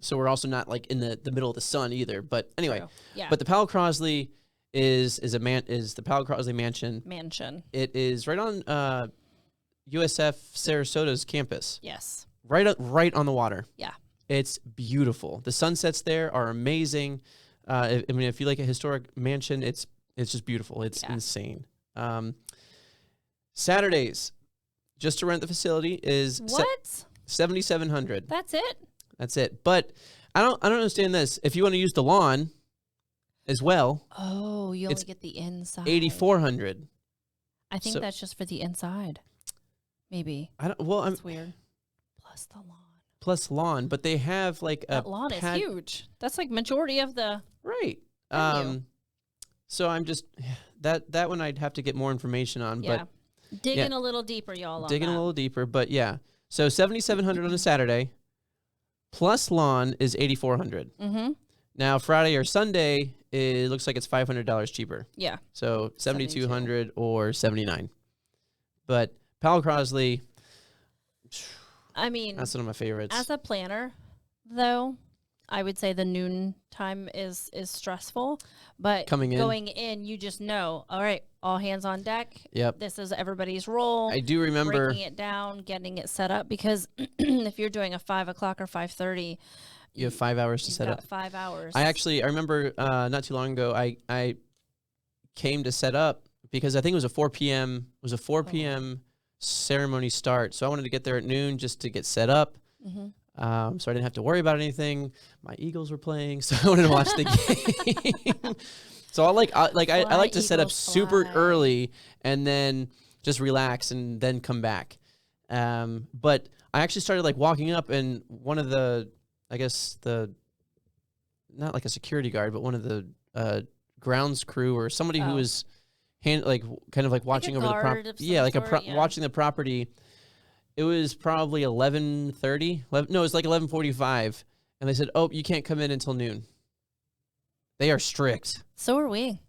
so we're also not like in the middle of the sun either. But anyway, but the Powell Crosley is the Powell Crosley Mansion. It is right on USF Sarasota's campus. Yes. Right on the water. Yeah. It's beautiful. The sunsets there are amazing. I mean, if you like a historic mansion, it's just beautiful. It's insane. Saturdays, just to rent the facility is $7,700. That's it. But I don't understand this. If you want to use the lawn as well, you only get the inside. $8,400. I think that's just for the inside. Maybe. That's weird. Plus the lawn, but they have like that lawn is huge. That's like majority of the so I'm just that one I'd have to get more information on. But digging a little deeper, y'all. Digging a little deeper, but yeah. So $7,700 on a Saturday, plus lawn is $8,400. Mm-hmm. Now Friday or Sunday, it looks like it's $500 cheaper. Yeah. So $7,200 or $79. But Powell Crosley. I mean, that's one of my favorites. As a planner, though, I would say the noon time is stressful. But going in, you just know, all right, all hands on deck. Yep. This is everybody's role. I do remember breaking it down, getting it set up, because if you're doing a 5 o'clock or 5:30, you have 5 hours to set up. 5 hours. I remember not too long ago, I came to set up because I think it was a 4 p.m. Ceremony start. So I wanted to get there at noon just to get set up. Mm-hmm. So I didn't have to worry about anything. My Eagles were playing, so I wanted to watch the game. So I like to set up super early and then just relax and then come back. But I actually started like walking up, and one of the, I guess not like a security guard, but one of the grounds crew or somebody who was kind of watching over the property. Watching the property. It was probably 11:30. No, it was like 11:45, and they said, "Oh, you can't come in until noon." They are strict. So are we.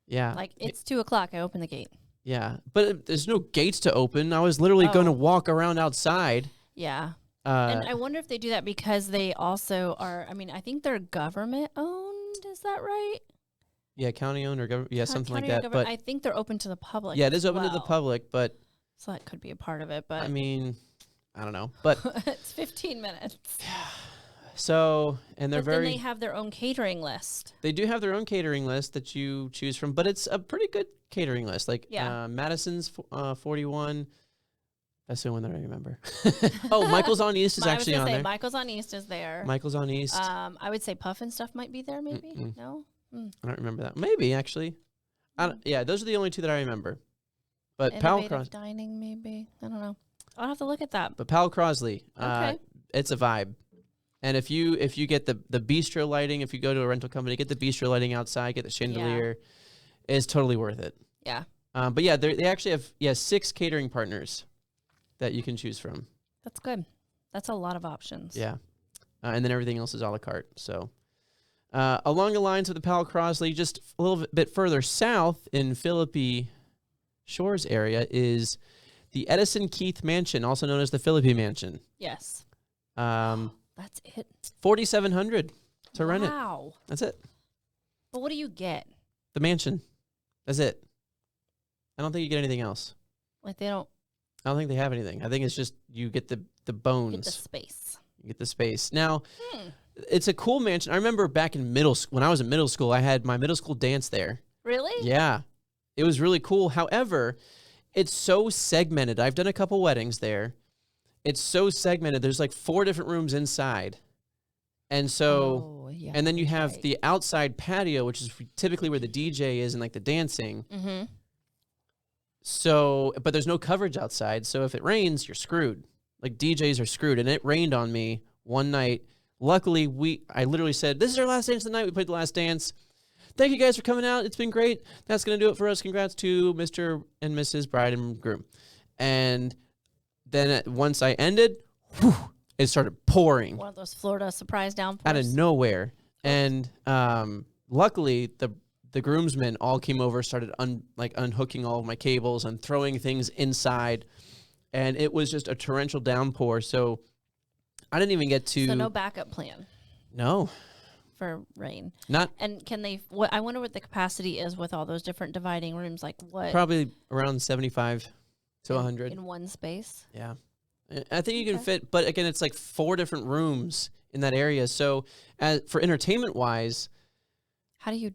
Yeah. Like it's 2 o'clock. I open the gate. Yeah, but there's no gates to open. I was literally going to walk around outside. Yeah. And I wonder if they do that because they also are. I mean, I think they're government owned. Is that right? Yeah, county owned or government. Yeah, something like that. But I think they're open to the public. Yeah, it is open to the public, but so that could be a part of it. But I mean, I don't know. But it's 15 minutes. So, and then they have their own catering list. They do have their own catering list that you choose from, but it's a pretty good catering list. Like Madison's 41. That's the one that I remember. Oh, Michael's on East is actually on there. Michael's on East is there. Michael's on East. I would say Puff and Stuff might be there. Maybe no. I don't remember that. Maybe actually. Yeah, those are the only two that I remember. But Powell Crosley dining, maybe. I don't know. I'll have to look at that. But Powell Crosley, it's a vibe. And if you get the bistro lighting, if you go to a rental company, get the bistro lighting outside, get the chandelier, it's totally worth it. Yeah. But yeah, they actually have 6 catering partners that you can choose from. That's good. That's a lot of options. Yeah. And then everything else is a la carte. So along the lines of the Powell Crosley, just a little bit further south in Philippi Shores area is the Edison Keith Mansion, also known as the Philippi Mansion. Yes. Um, That's it. $4,700 to rent it. Wow. That's it. But what do you get? The mansion. That's it. I don't think you get anything else. Like they don't I don't think they have anything. I think it's just you get the bones. get the space. You get the space. Now, it's a cool mansion. I remember back in middle school, when I was in middle school, I had my middle school dance there. Really? Yeah. It was really cool. However, it's so segmented. I've done a couple weddings there. It's so segmented. There's like 4 different rooms inside. And so, and then you have the outside patio, which is typically where the DJ is and like the dancing. Mm-hmm. So, but there's no coverage outside. So if it rains, you're screwed. Like DJs are screwed. And it rained on me one night. Luckily, I literally said, this is our last dance of the night. We played the last dance. Thank you guys for coming out. It's been great. That's going to do it for us. Congrats to Mr. and Mrs. Bride and Groom. And then once I ended, it started pouring. One of those Florida surprise downpours. Out of nowhere. And luckily, the groomsmen all came over, started unhooking all of my cables and throwing things inside. And it was just a torrential downpour. So I didn't even get to... So no backup plan. No. For rain. Not. And can they... I wonder what the capacity is with all those different dividing rooms. Like what? Probably around 75 to 100. In one space? Yeah. I think you can fit... But again, it's like 4 different rooms in that area. So for entertainment-wise... How do you...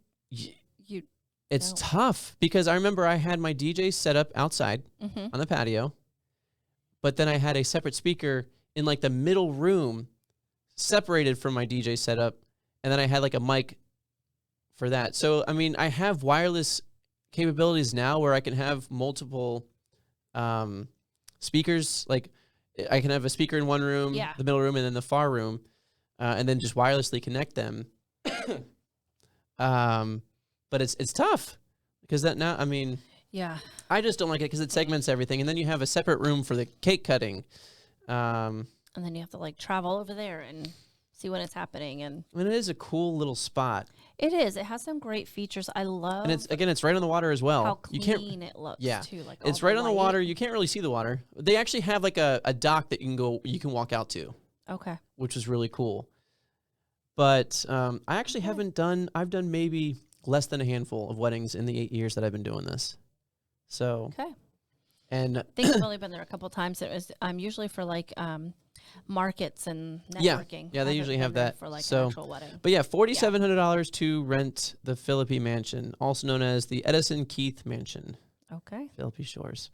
It's tough because I remember I had my DJ set up outside on the patio, but then I had a separate speaker in like the middle room separated from my DJ setup, and then I had like a mic for that. So, I mean, I have wireless capabilities now where I can have multiple speakers. Like I can have a speaker in one room, the middle room, and then the far room, and then just wirelessly connect them. But it's tough because that now, I mean, I just don't like it because it segments everything. And then you have a separate room for the cake cutting. And then you have to like travel over there and see when it's happening. And I mean, it is a cool little spot. It is. It has some great features. I love. And it's right on the water as well. How clean it looks too. Like it's right on the water. You can't really see the water. They actually have like a dock that you can walk out to. Okay. Which is really cool. But I actually I've done maybe less than a handful of weddings in the 8 years that I've been doing this. So and I think I've only been there a couple of times. It was usually for like markets and networking. Yeah, they usually have that for like an actual wedding. But yeah, $4,700 to rent the Philippi Mansion, also known as the Edison Keith Mansion. Okay. Philippi Shores.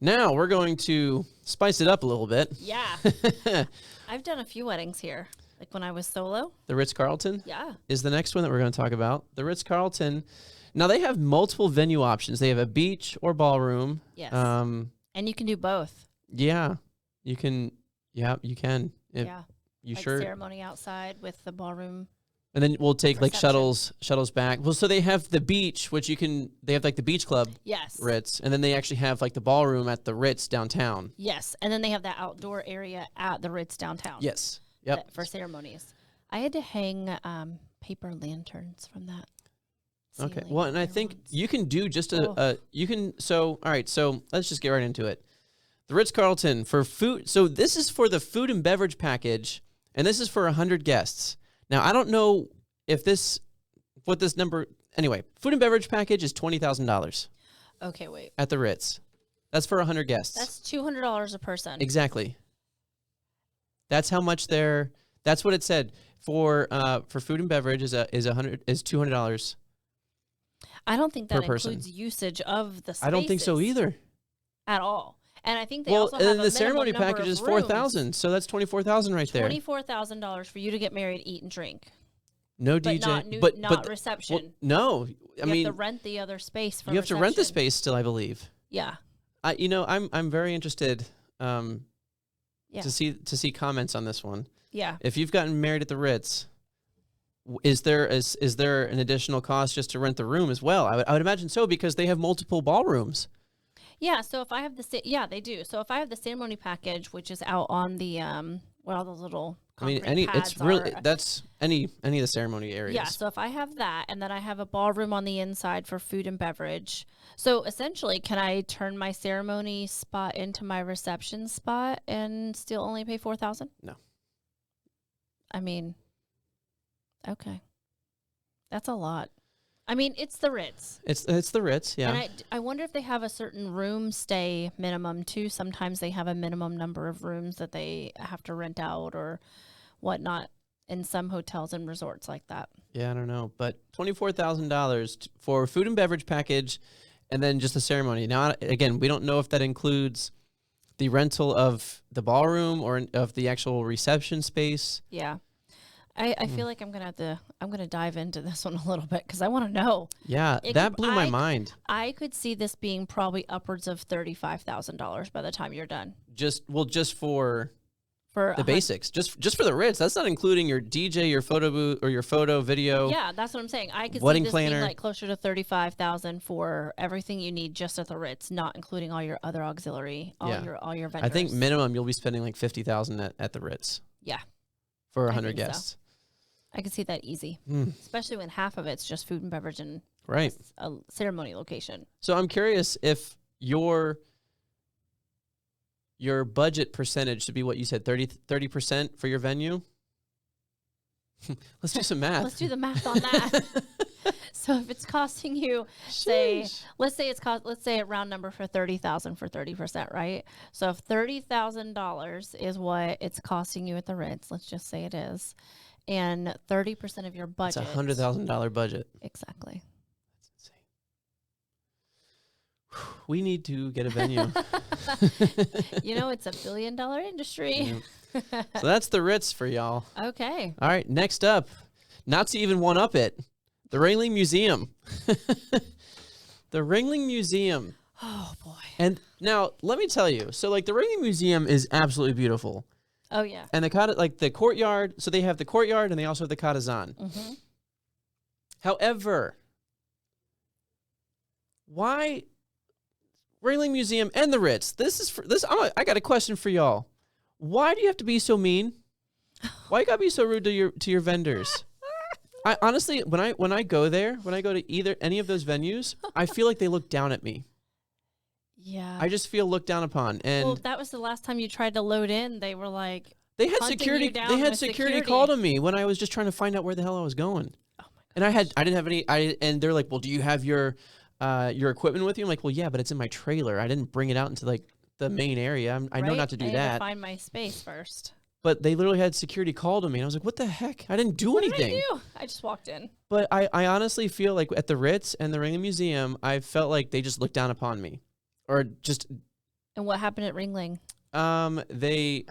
Now we're going to spice it up a little bit. Yeah. I've done a few weddings here. Like when I was solo. The Ritz-Carlton? Yeah. Is the next one that we're going to talk about. The Ritz-Carlton. Now, they have multiple venue options. They have a beach or ballroom. Yes. And you can do both. Yeah. You can. Yeah, you can. You like sure? Ceremony outside with the ballroom. And then we'll take reception. like shuttles back. Well, so they have the beach, which they have like the beach club. Yes. Ritz. And then they actually have like the ballroom at the Ritz downtown. Yes. And then they have that outdoor area at the Ritz downtown. Yes. Yep. For ceremonies. I had to hang paper lanterns from that. Okay. Well, and I think you can do just all right, so let's just get right into it. The Ritz-Carlton for food. So this is for the food and beverage package, and this is for 100 guests. Now, I don't know what this number, anyway, food and beverage package is $20,000. Okay, wait. At the Ritz. That's for 100 guests. That's $200 a person. Exactly. That's how much that's what it said for food and beverage is $200. I don't think that person. includes usage of the spaces. I don't think so either. At all. And I think they also have the ceremony package is $4,000, so that's $24,000 right there. $24,000 for you to get married, eat, and drink. No but DJ, not reception. Well, no, I mean you have to rent the other space for. You have to rent the space still, I believe. Yeah. I'm very interested to see comments on this one. Yeah. If you've gotten married at the Ritz, is there an additional cost just to rent the room as well? I would imagine so because they have multiple ballrooms. Yeah. So if I have they do. So if I have the ceremony package, which is out on the where all those little I mean, concrete it's pads really are. that's any of the ceremony areas. Yeah, so if I have that, and then I have a ballroom on the inside for food and beverage. So essentially, can I turn my ceremony spot into my reception spot and still only pay $4,000? No. I mean, okay, that's a lot. I mean, it's the Ritz. It's the Ritz, yeah. And I wonder if they have a certain room stay minimum too. Sometimes they have a minimum number of rooms that they have to rent out or whatnot in some hotels and resorts like that. Yeah, I don't know, but $24,000 for food and beverage package, and then just the ceremony. Now, again, we don't know if that includes the rental of the ballroom or of the actual reception space. Yeah. I feel like I'm gonna dive into this one a little bit because I want to know. Yeah, that blew my mind. I could see this being probably upwards of $35,000 by the time you're done. Just for For the basics, just for the Ritz. That's not including your DJ, your photo booth, or your photo video. Yeah, that's what I'm saying. I could Wedding see this planner. being like closer to $35,000 for everything you need just at the Ritz, not including all your other auxiliary, all your vendors. I think minimum you'll be spending like $50,000 at the Ritz. Yeah, for 100 think so. guests. I can see that easy, especially when half of it's just food and beverage and Right. a ceremony location. So I'm curious if your budget percentage should be what you said, 30% for your venue. Let's do some math. Let's do the math on that. So if it's costing you, say, Sheesh. let's say a round number for $30,000 for 30%, right? So if $30,000 is what it's costing you at the Ritz, let's just say it is, and 30% of your budget. It's $100,000 budget. Exactly. That's insane. We need to get a venue. You know, it's $1 billion industry. Yeah. So that's the Ritz for y'all. Okay. All right, next up, not to even one up it, the Ringling Museum. The Ringling Museum. Oh boy. And now let me tell you, so like the Ringling Museum is absolutely beautiful. Oh yeah. And the courtyard, so they have the courtyard and they also have the Katazan. Mm-hmm. However, why Ringling Museum and the Ritz? I got a question for y'all. Why do you have to be so mean? Why you gotta be so rude to your vendors? I honestly, when I go to any of those venues, I feel like they look down at me. Yeah. I just feel looked down upon. And well, that was the last time you tried to load in. They were like, they had hunting security. you down They had with security called on me when I was just trying to find out where the hell I was going. Oh my And I didn't have any. And they're like, "Well, do you have your equipment with you?" I'm like, "Well, yeah, but it's in my trailer. I didn't bring it out into like the main area. I know not to do I had that." to find my space first. But they literally had security called on me, and I was like, "What the heck? I didn't do anything." What did I do? I just walked in. But I honestly feel like at the Ritz and the Ringling Museum, I felt like they just looked down upon me, or just. And what happened at Ringling? I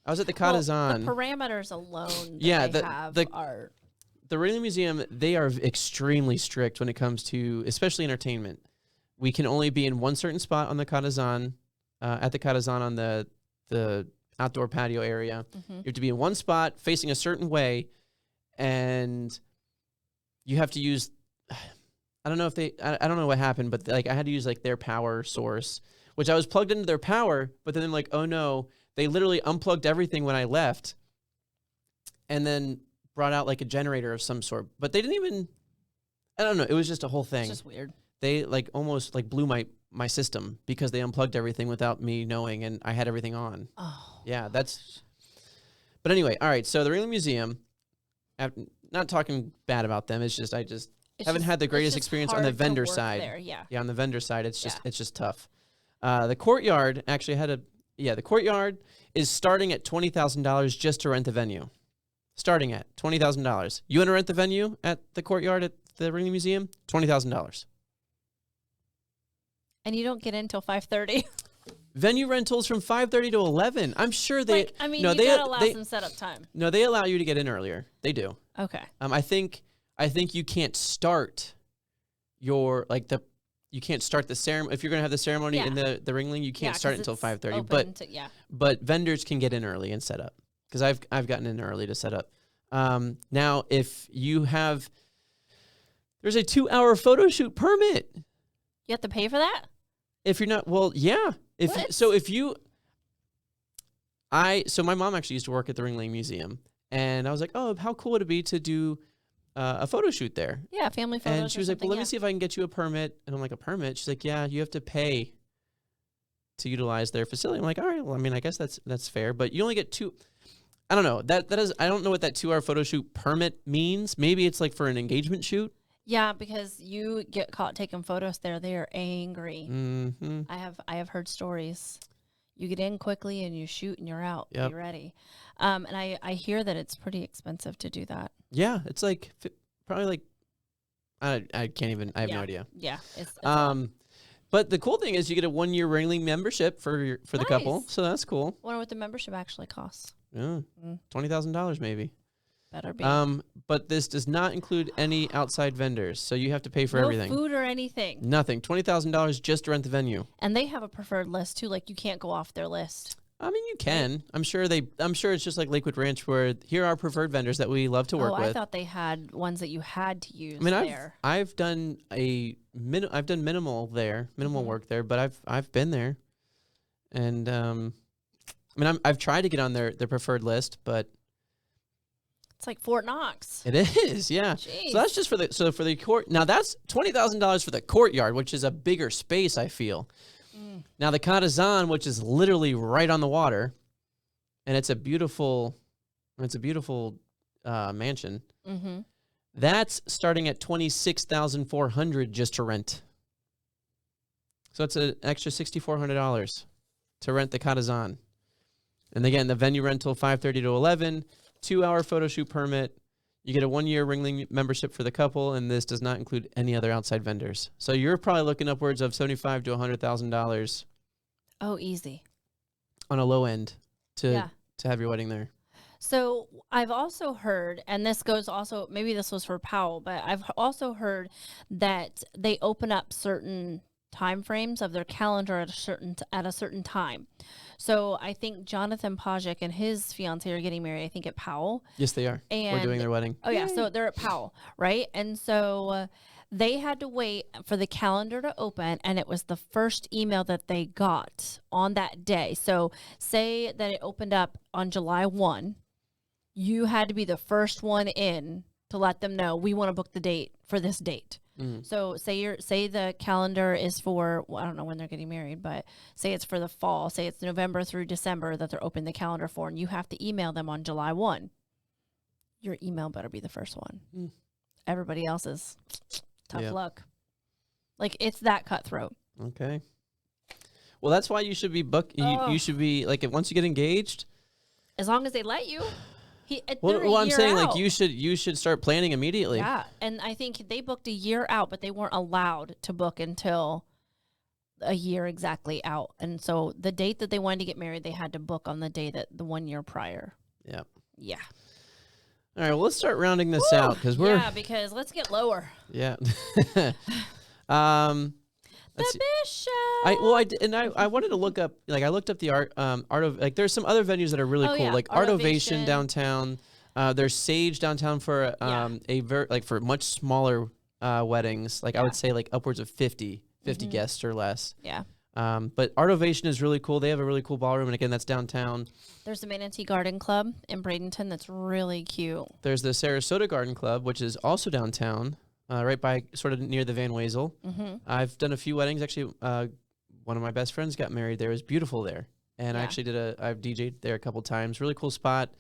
was at the Katazan. Well, the parameters alone that Yeah, they have are... The Ringling Museum, they are extremely strict when it comes to, especially entertainment. We can only be in one certain spot on the Katazan, at the Katazan on the outdoor patio area. Mm-hmm. You have to be in one spot facing a certain way, and you have to use. I don't know if I don't know what happened, but like I had to use like their power source, which I was plugged into their power, but then like, oh no, they literally unplugged everything when I left, and then brought out like a generator of some sort. But they didn't even. I don't know. It was just a whole thing. It's just weird. They like almost like blew my system because they unplugged everything without me knowing, and I had everything on. Oh. Yeah, that's. But anyway, all right. So the Ringling Museum, not talking bad about them. It's just haven't had the greatest experience on the vendor side. There, yeah. Yeah, on the vendor side, it's just tough. The courtyard actually the courtyard is starting at $20,000 just to rent the venue. Starting at $20,000. You want to rent the venue at the courtyard at the Ringling Museum? $20,000. And you don't get in until 5:30. Venue rentals from 5:30 to 11. I'm sure they. Like, I mean, no, you they gotta allow some setup time. No, they allow you to get in earlier. They do. Okay. I think you can't start you can't start the ceremony if you're gonna have the ceremony in the Ringling. You can't start it until 5:30. But vendors can get in early and set up because I've gotten in early to set up. Now if you have, there's a 2-hour photo shoot permit. You have to pay for that? If you're not, well, yeah. If you, So my mom actually used to work at the Ringling Museum, and I was like, oh, how cool would it be to do a photo shoot there? Yeah, family photos. And she was like, well, let me see if I can get you a permit. And I'm like, a permit? She's like, yeah, you have to pay to utilize their facility. I'm like, all right, well, I mean, I guess that's fair, but you only get 2. I don't know. I don't know what that 2-hour photo shoot permit means. Maybe it's like for an engagement shoot. Yeah, because you get caught taking photos there, they are angry. Mm-hmm. I have heard stories. You get in quickly and you shoot and you're out. Yep. Be ready. And I hear that it's pretty expensive to do that. Yeah, it's like probably like I can't even. I have no idea. Yeah. It's but the cool thing is you get a 1-year Ringling membership for the couple, so that's cool. Wonder what the membership actually costs. Yeah, $20,000 maybe. Better be. But this does not include any outside vendors, so you have to pay for no everything. Food or anything. Nothing. $20,000 just to rent the venue. And they have a preferred list too. Like you can't go off their list. I mean, you can. I'm sure it's just like Lakewood Ranch, where here are preferred vendors that we love to work with. I thought they had ones that you had to use. I mean, there. I've done minimal work there, but I've been there, and I mean, I've tried to get on their preferred list, but it's like Fort Knox. it is, yeah. Jeez. So that's just for the court. Now that's $20,000 for the courtyard, which is a bigger space, I feel. Now the Catazan, which is literally right on the water, and it's a beautiful mansion. Mm-hmm. That's starting at $26,400 just to rent. So it's an extra $6,400 to rent the Catazan. And again, the venue rental 5:30 to 11, 2-hour photo shoot permit. You get a 1-year Ringling membership for the couple, and this does not include any other outside vendors. So you're probably looking upwards of $75,000 to $100,000. Oh, easy. On a low end to have your wedding there. So I've also heard, and this goes also, maybe this was for Powell, but I've also heard that they open up certain time frames of their calendar at a certain time. So I think Jonathan Pajek and his fiance are getting married, I think, at Powell. Yes, they are. And we're doing their wedding. Oh, yeah. So they're at Powell, right? And so they had to wait for the calendar to open, and it was the first email that they got on that day. So say that it opened up on July 1. You had to be the first one in to let them know we want to book the date for this date. So say the calendar is for, well, I don't know when they're getting married, but say it's for the fall, say it's November through December that they're opening the calendar for, and you have to email them on July 1. Your email better be the first one. Everybody else's tough luck. Like, it's that cutthroat. Okay. Well, that's why you should be you should be like, once you get engaged, as long as they let you. Well, I'm saying out. Like you should start planning immediately. Yeah, and I think they booked a year out, but they weren't allowed to book until a year exactly out. And so the date that they wanted to get married, they had to book on the day that the 1 year prior. Yeah. Yeah. All right. Well, let's start rounding this out because because let's get lower. Yeah. The bishop. I wanted to look up, like, I looked up the art of, like, there's some other venues that are really cool, yeah. like Artovation downtown. There's Sage downtown for for much smaller weddings. Like I would say like upwards of 50 guests or less. Yeah. But Artovation is really cool. They have a really cool ballroom, and again, that's downtown. There's the Manatee Garden Club in Bradenton that's really cute. There's the Sarasota Garden Club, which is also downtown. Right by sort of near the Van Wezel. I've done a few weddings. Actually, one of my best friends got married there. It was beautiful there. And I actually I've DJ'd there a couple times. Really cool spot.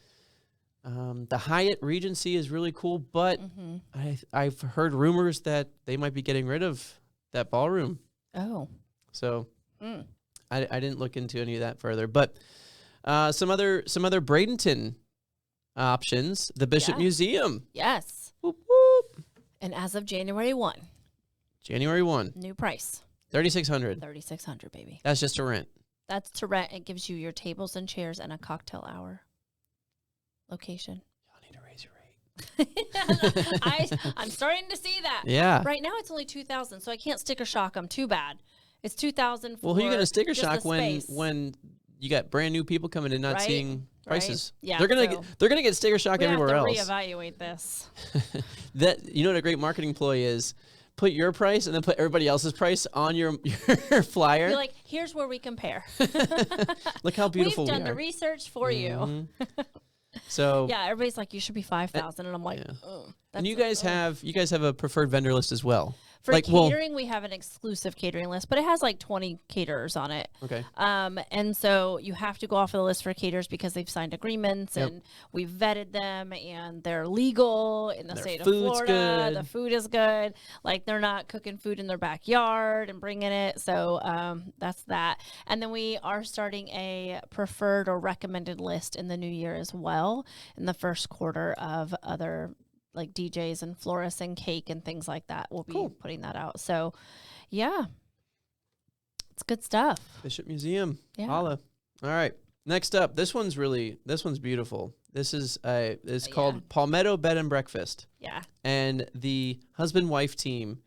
The Hyatt Regency is really cool, but I've heard rumors that they might be getting rid of that ballroom. Oh. So I didn't look into any of that further. But some other Bradenton options. The Bishop Museum. Yes. Whoop, whoop. And as of January 1. January 1. New price. $3,600. $3,600, baby. That's just to rent. That's to rent. It gives you your tables and chairs and a cocktail hour location. Y'all need to raise your rate. I'm starting to see that. Yeah. Right now it's only $2,000, so I can't sticker shock them too bad. It's $2,000 for Well, who are you going to sticker just shock the when you got brand new people coming in not seeing prices? Yeah, they're gonna get sticker shock everywhere else. We have to reevaluate this. That, you know what a great marketing ploy is? put your price and then put everybody else's price on your flyer. Be like, here's where we compare. Look how beautiful We've we done the are. research for you. So Yeah, everybody's like, you should be 5,000, and I'm like, and you guys have a preferred vendor list as well. For like, catering, we have an exclusive catering list, but it has like 20 caterers on it. Okay. And so you have to go off of the list for caterers because they've signed agreements and we've vetted them and they're legal in the state of Florida. Good. The food is good. Like they're not cooking food in their backyard and bringing it. So that's that. And then we are starting a preferred or recommended list in the new year as well in the first quarter of other like DJs and florists and cake and things like that. We'll be putting that out. So, yeah, it's good stuff. Bishop Museum. Yeah. Holla. All right. Next up, this one's beautiful. This is it's called Palmetto Bed and Breakfast. Yeah. And the husband-wife team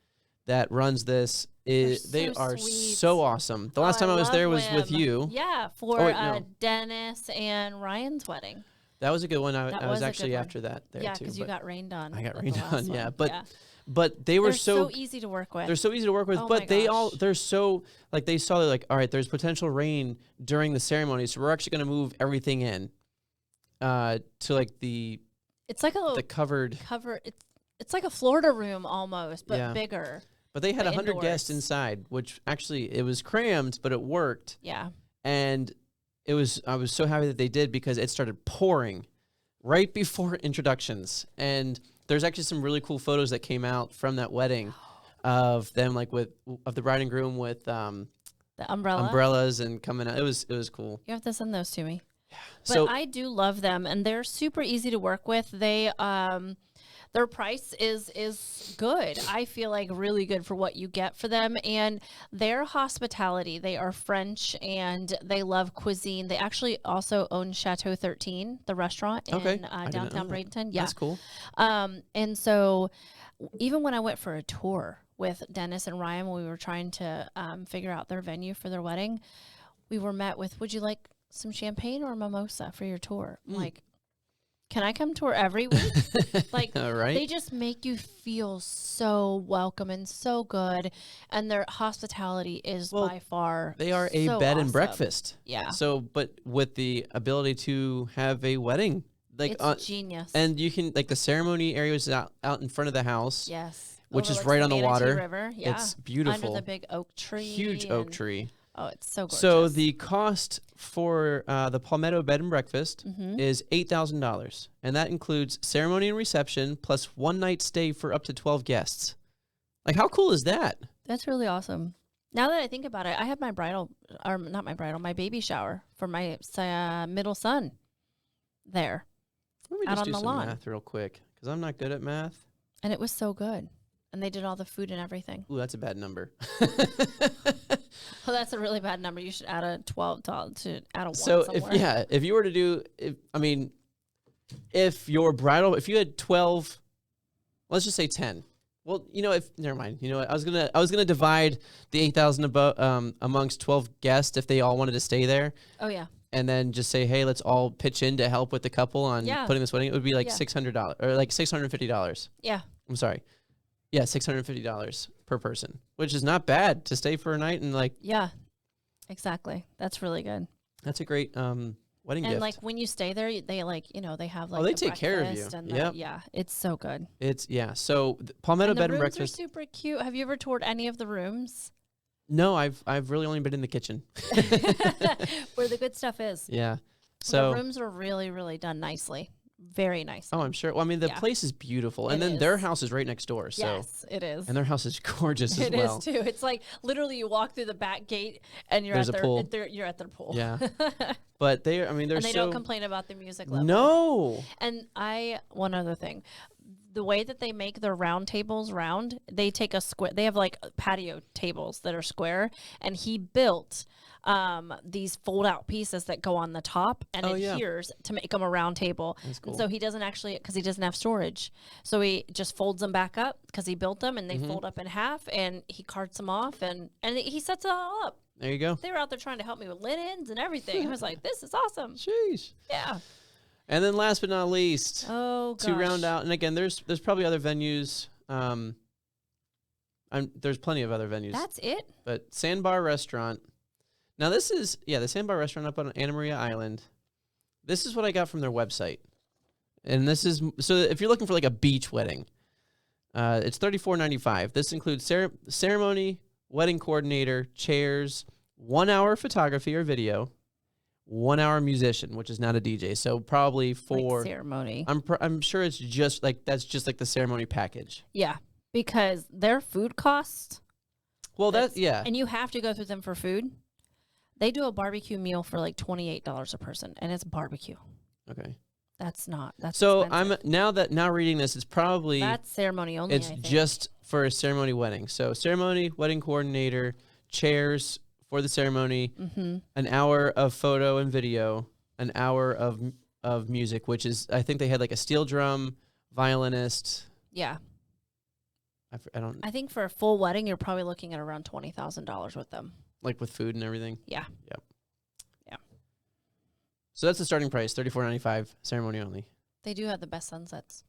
that runs this they are so awesome. The last time I was there was with you. Yeah, for Dennis and Ryan's wedding. That was a good one. I was actually after that there too. Yeah, because you got rained on. I got rained on. Yeah, but they were they're so easy to work with. They're so easy to work with, but they're so like they saw like, all right, there's potential rain during the ceremony, so we're actually going to move everything in to like it's like the covered it's like a Florida room almost, but bigger. But they had 100 guests inside, which actually it was crammed, but it worked. Yeah. And I was so happy that they did because it started pouring right before introductions. And there's actually some really cool photos that came out from that wedding of them like of the bride and groom with the umbrellas and coming out. It was cool. You have to send those to me. Yeah. But I do love them and they're super easy to work with. They their price is good. I feel like really good for what you get for them. And their hospitality, they are French and they love cuisine. They actually also own Chateau 13, the restaurant in downtown Bradenton. Yeah. That's cool. And so even when I went for a tour with Dennis and Ryan, when we were trying to figure out their venue for their wedding, we were met with, would you like some champagne or mimosa for your tour? I'm like, can I come tour every week? Like, they just make you feel so welcome and so good. And their hospitality is by far they are a bed and breakfast. Yeah. So, but with the ability to have a wedding. Like, it's genius. And you can, like, the ceremony area is out in front of the house. Yes. Which is right on the water. River. Yeah. It's beautiful. Under the big oak tree. Huge oak tree. Oh, it's so gorgeous. So the cost for the Palmetto Bed and Breakfast is $8,000, and that includes ceremony and reception plus one night stay for up to 12 guests. Like, how cool is that? That's really awesome. Now that I think about it, I had my my baby shower for my middle son there. Let me out just on do the some lawn. math real quick, because I'm not good at math. And it was so good. And they did all the food and everything. Ooh, that's a bad number. Well, that's a really bad number. You should add a 12 to add a 1 so somewhere. if you were to do, if you had 12, let's just say 10. Well, never mind. You know what? I was gonna divide the 8,000 amongst 12 guests if they all wanted to stay there. Oh yeah. And then just say, hey, let's all pitch in to help with the couple on putting this wedding. It would be like $600 or like $650. Yeah. I'm sorry. Yeah, $650 per person, which is not bad to stay for a night and like. Yeah, exactly. That's really good. That's a great wedding gift. And like when you stay there, they they have like they take care of you. Yeah, it's so good. So Palmetto Bed and Breakfast. The rooms are super cute. Have you ever toured any of the rooms? No, I've really only been in the kitchen. Where the good stuff is. Yeah. So the rooms are really, really done nicely. Very nice. Oh, I'm sure. Well, I mean, the place is beautiful. And then their house is right next door. So. Yes, it is. And their house is gorgeous as well. It is, too. It's like literally you walk through the back gate and you're you're at their pool. Yeah. But they're and they don't complain about the music level. No. And one other thing. The way that they make their round tables round, they take a square. They have like patio tables that are square. And he built these fold out pieces that go on the top and adheres to make them a round table. That's cool. And so he doesn't because he doesn't have storage. So he just folds them back up because he built them and they fold up in half and he carts them off and he sets it all up. There you go. They were out there trying to help me with linens and everything. I was like, this is awesome. Jeez. Yeah. And then last but not least, to round out, and again, there's probably other venues. I There's plenty of other venues. That's it? But Sandbar Restaurant. Now this is, the Sandbar Restaurant up on Anna Maria Island. This is what I got from their website. And this is, so if you're looking for like a beach wedding, it's $34.95. This includes ceremony, wedding coordinator, chairs, 1 hour photography or video, 1 hour musician, which is not a DJ. So probably for like ceremony. I'm sure it's just like, that's just like the ceremony package. Yeah, because their food costs. Well, yeah. And you have to go through them for food. They do a barbecue meal for like $28 a person, and it's barbecue. Okay. That's so expensive. I'm now reading this. It's probably that's ceremony only. It's just for a ceremony wedding. So ceremony, wedding coordinator, chairs for the ceremony, an hour of photo and video, an hour of music, which is, I think they had like a steel drum, violinist. Yeah. I think for a full wedding, you're probably looking at around $20,000 with them. Like with food and everything? Yeah. Yep. Yeah. So that's the starting price, $34.95, ceremony only. They do have the best sunsets.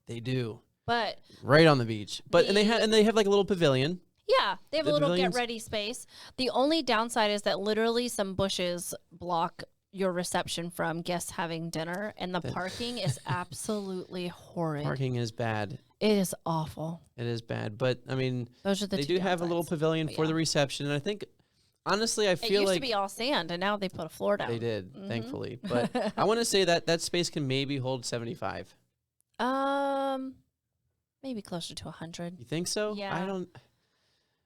They do. But right on the beach. But and they have like a little pavilion. Yeah, they have a little get ready space. The only downside is that literally some bushes block your reception from guests having dinner, and the parking is absolutely horrid. Parking is bad. It is awful. It is bad, but I mean, those are they do have a little pavilion for the reception, and I think, honestly, I feel like it used to be all sand, and now they put a floor down. They did, thankfully, but I want to say that space can maybe hold 75. Maybe closer to 100. You think so? Yeah. I don't.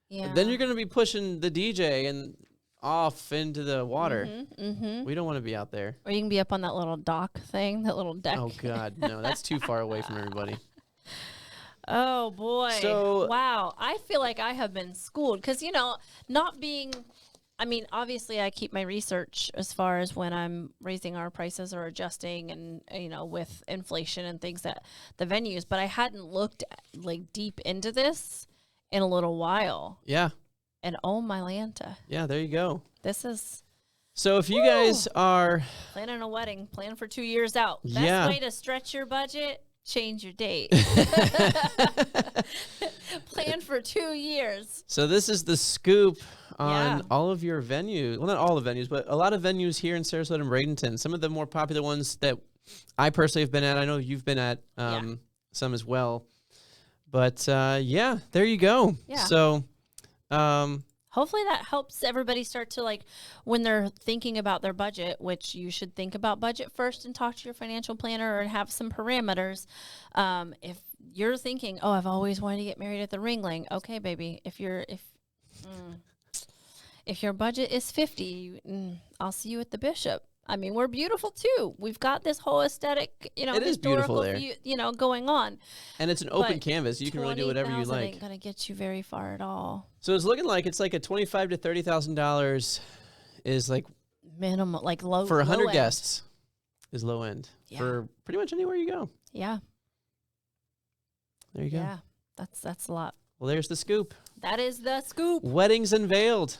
Yeah. Then you're going to be pushing the DJ and off into the water. We don't want to be out there. Or you can be up on that little dock thing, that little deck. Oh God, no, that's too far away from everybody. Oh boy. So wow, I feel like I have been schooled because not being. I mean, obviously, I keep my research as far as when I'm raising our prices or adjusting, and with inflation and things that the venues. But I hadn't looked like deep into this in a little while. Yeah. And oh my Lanta. Yeah, there you go. This is. So if you guys are planning a wedding, plan for 2 years out. Best way to stretch your budget. Change your date. Plan for 2 years. So this is the scoop on all of your venues. Well, not all the venues, but a lot of venues here in Sarasota and Bradenton. Some of the more popular ones that I personally have been at. I know you've been at some as well. But there you go. Yeah. So hopefully that helps everybody start to when they're thinking about their budget, which you should think about budget first and talk to your financial planner and have some parameters. If you're thinking, oh, I've always wanted to get married at the Ringling. Okay, baby. If your budget is 50, I'll see you at the Bishop. I mean, we're beautiful too. We've got this whole aesthetic, it is beautiful there, view, going on. And it's an open canvas. You can really do whatever you like. Ain't gonna get you very far at all. So it's looking like it's like a $25,000 to $30,000 is like minimum, like low for 100 low guests is low end for pretty much anywhere you go. Yeah. There you go. Yeah, that's a lot. Well, there's the scoop. That is the scoop. Weddings Unveiled.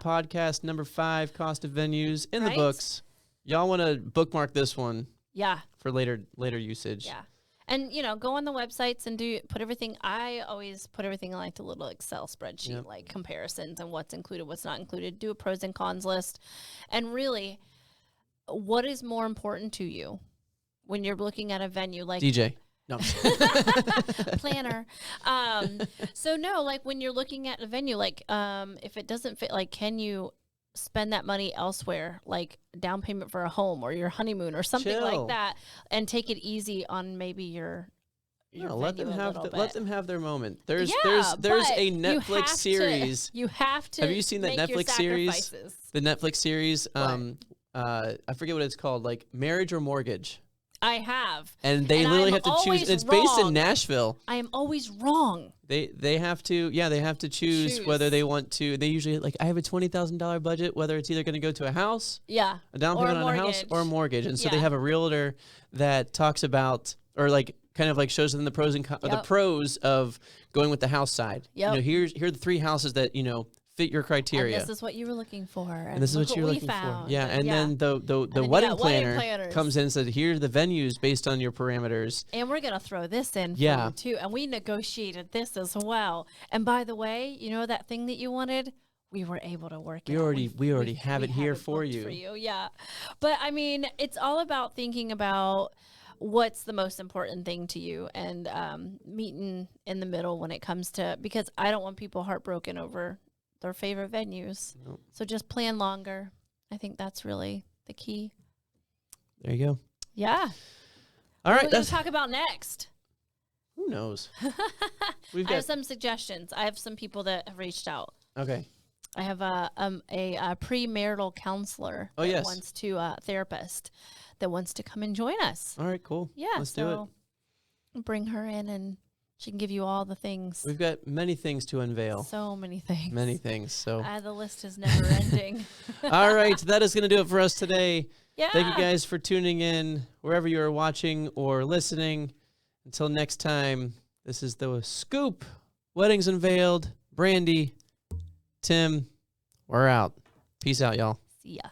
Podcast number 5, cost of venues in the books. Y'all want to bookmark this one? Yeah. For later usage. Yeah. And go on the websites and put everything. I always put everything in like the little Excel spreadsheet, like comparisons and what's included, what's not included. Do a pros and cons list, and really, what is more important to you when you're looking at a venue? Like DJ. No. Planner. So no, like when you're looking at a venue, like if it doesn't fit, like can you spend that money elsewhere, like down payment for a home or your honeymoon or something like that, and take it easy on maybe your let them have their moment. There's a Netflix series. You have to. Have you seen that Netflix series? The Netflix series. I forget what it's called. Like Marriage or Mortgage. I have. And they literally have to choose. It's based in Nashville. I am always wrong. They have to, they have to choose whether they want to. They usually, I have a $20,000 budget, whether it's either going to go to a house, a down payment on a house, or a mortgage. And so they have a realtor that talks about, or kind of shows them the pros and the pros of going with the house side. Here are the 3 houses that, fit your criteria. And this is what you were looking for. And this is what you're we looking found. for. Yeah, and then the then wedding wedding planner planners. comes in and says, here are the venues based on your parameters. And we're going to throw this in for Yeah. you too. And we negotiated this as well. And by the way, you know that thing that you wanted? We were able to work it out. We already have it here for booked you. For you. Yeah. But I mean, it's all about thinking about what's the most important thing to you and meeting in the middle when it comes to, because I don't want people heartbroken over their favorite venues. Nope. So just plan longer. I think that's really the key. There you go. Yeah. All What right. are we going to talk about next? Who knows? I have some suggestions. I have some people that have reached out. Okay. I have a premarital counselor Oh, that yes. wants to therapist that wants to come and join us. All right, cool. Yeah, Let's do it. Bring her in and she can give you all the things. We've got many things to unveil. So many things. Many things. So, The list is never ending. all right, that is going to do it for us today. Yeah. Thank you guys for tuning in wherever you are watching or listening. Until next time, this is the Scoop. Weddings Unveiled. Brandy, Tim, we're out. Peace out, y'all. See ya.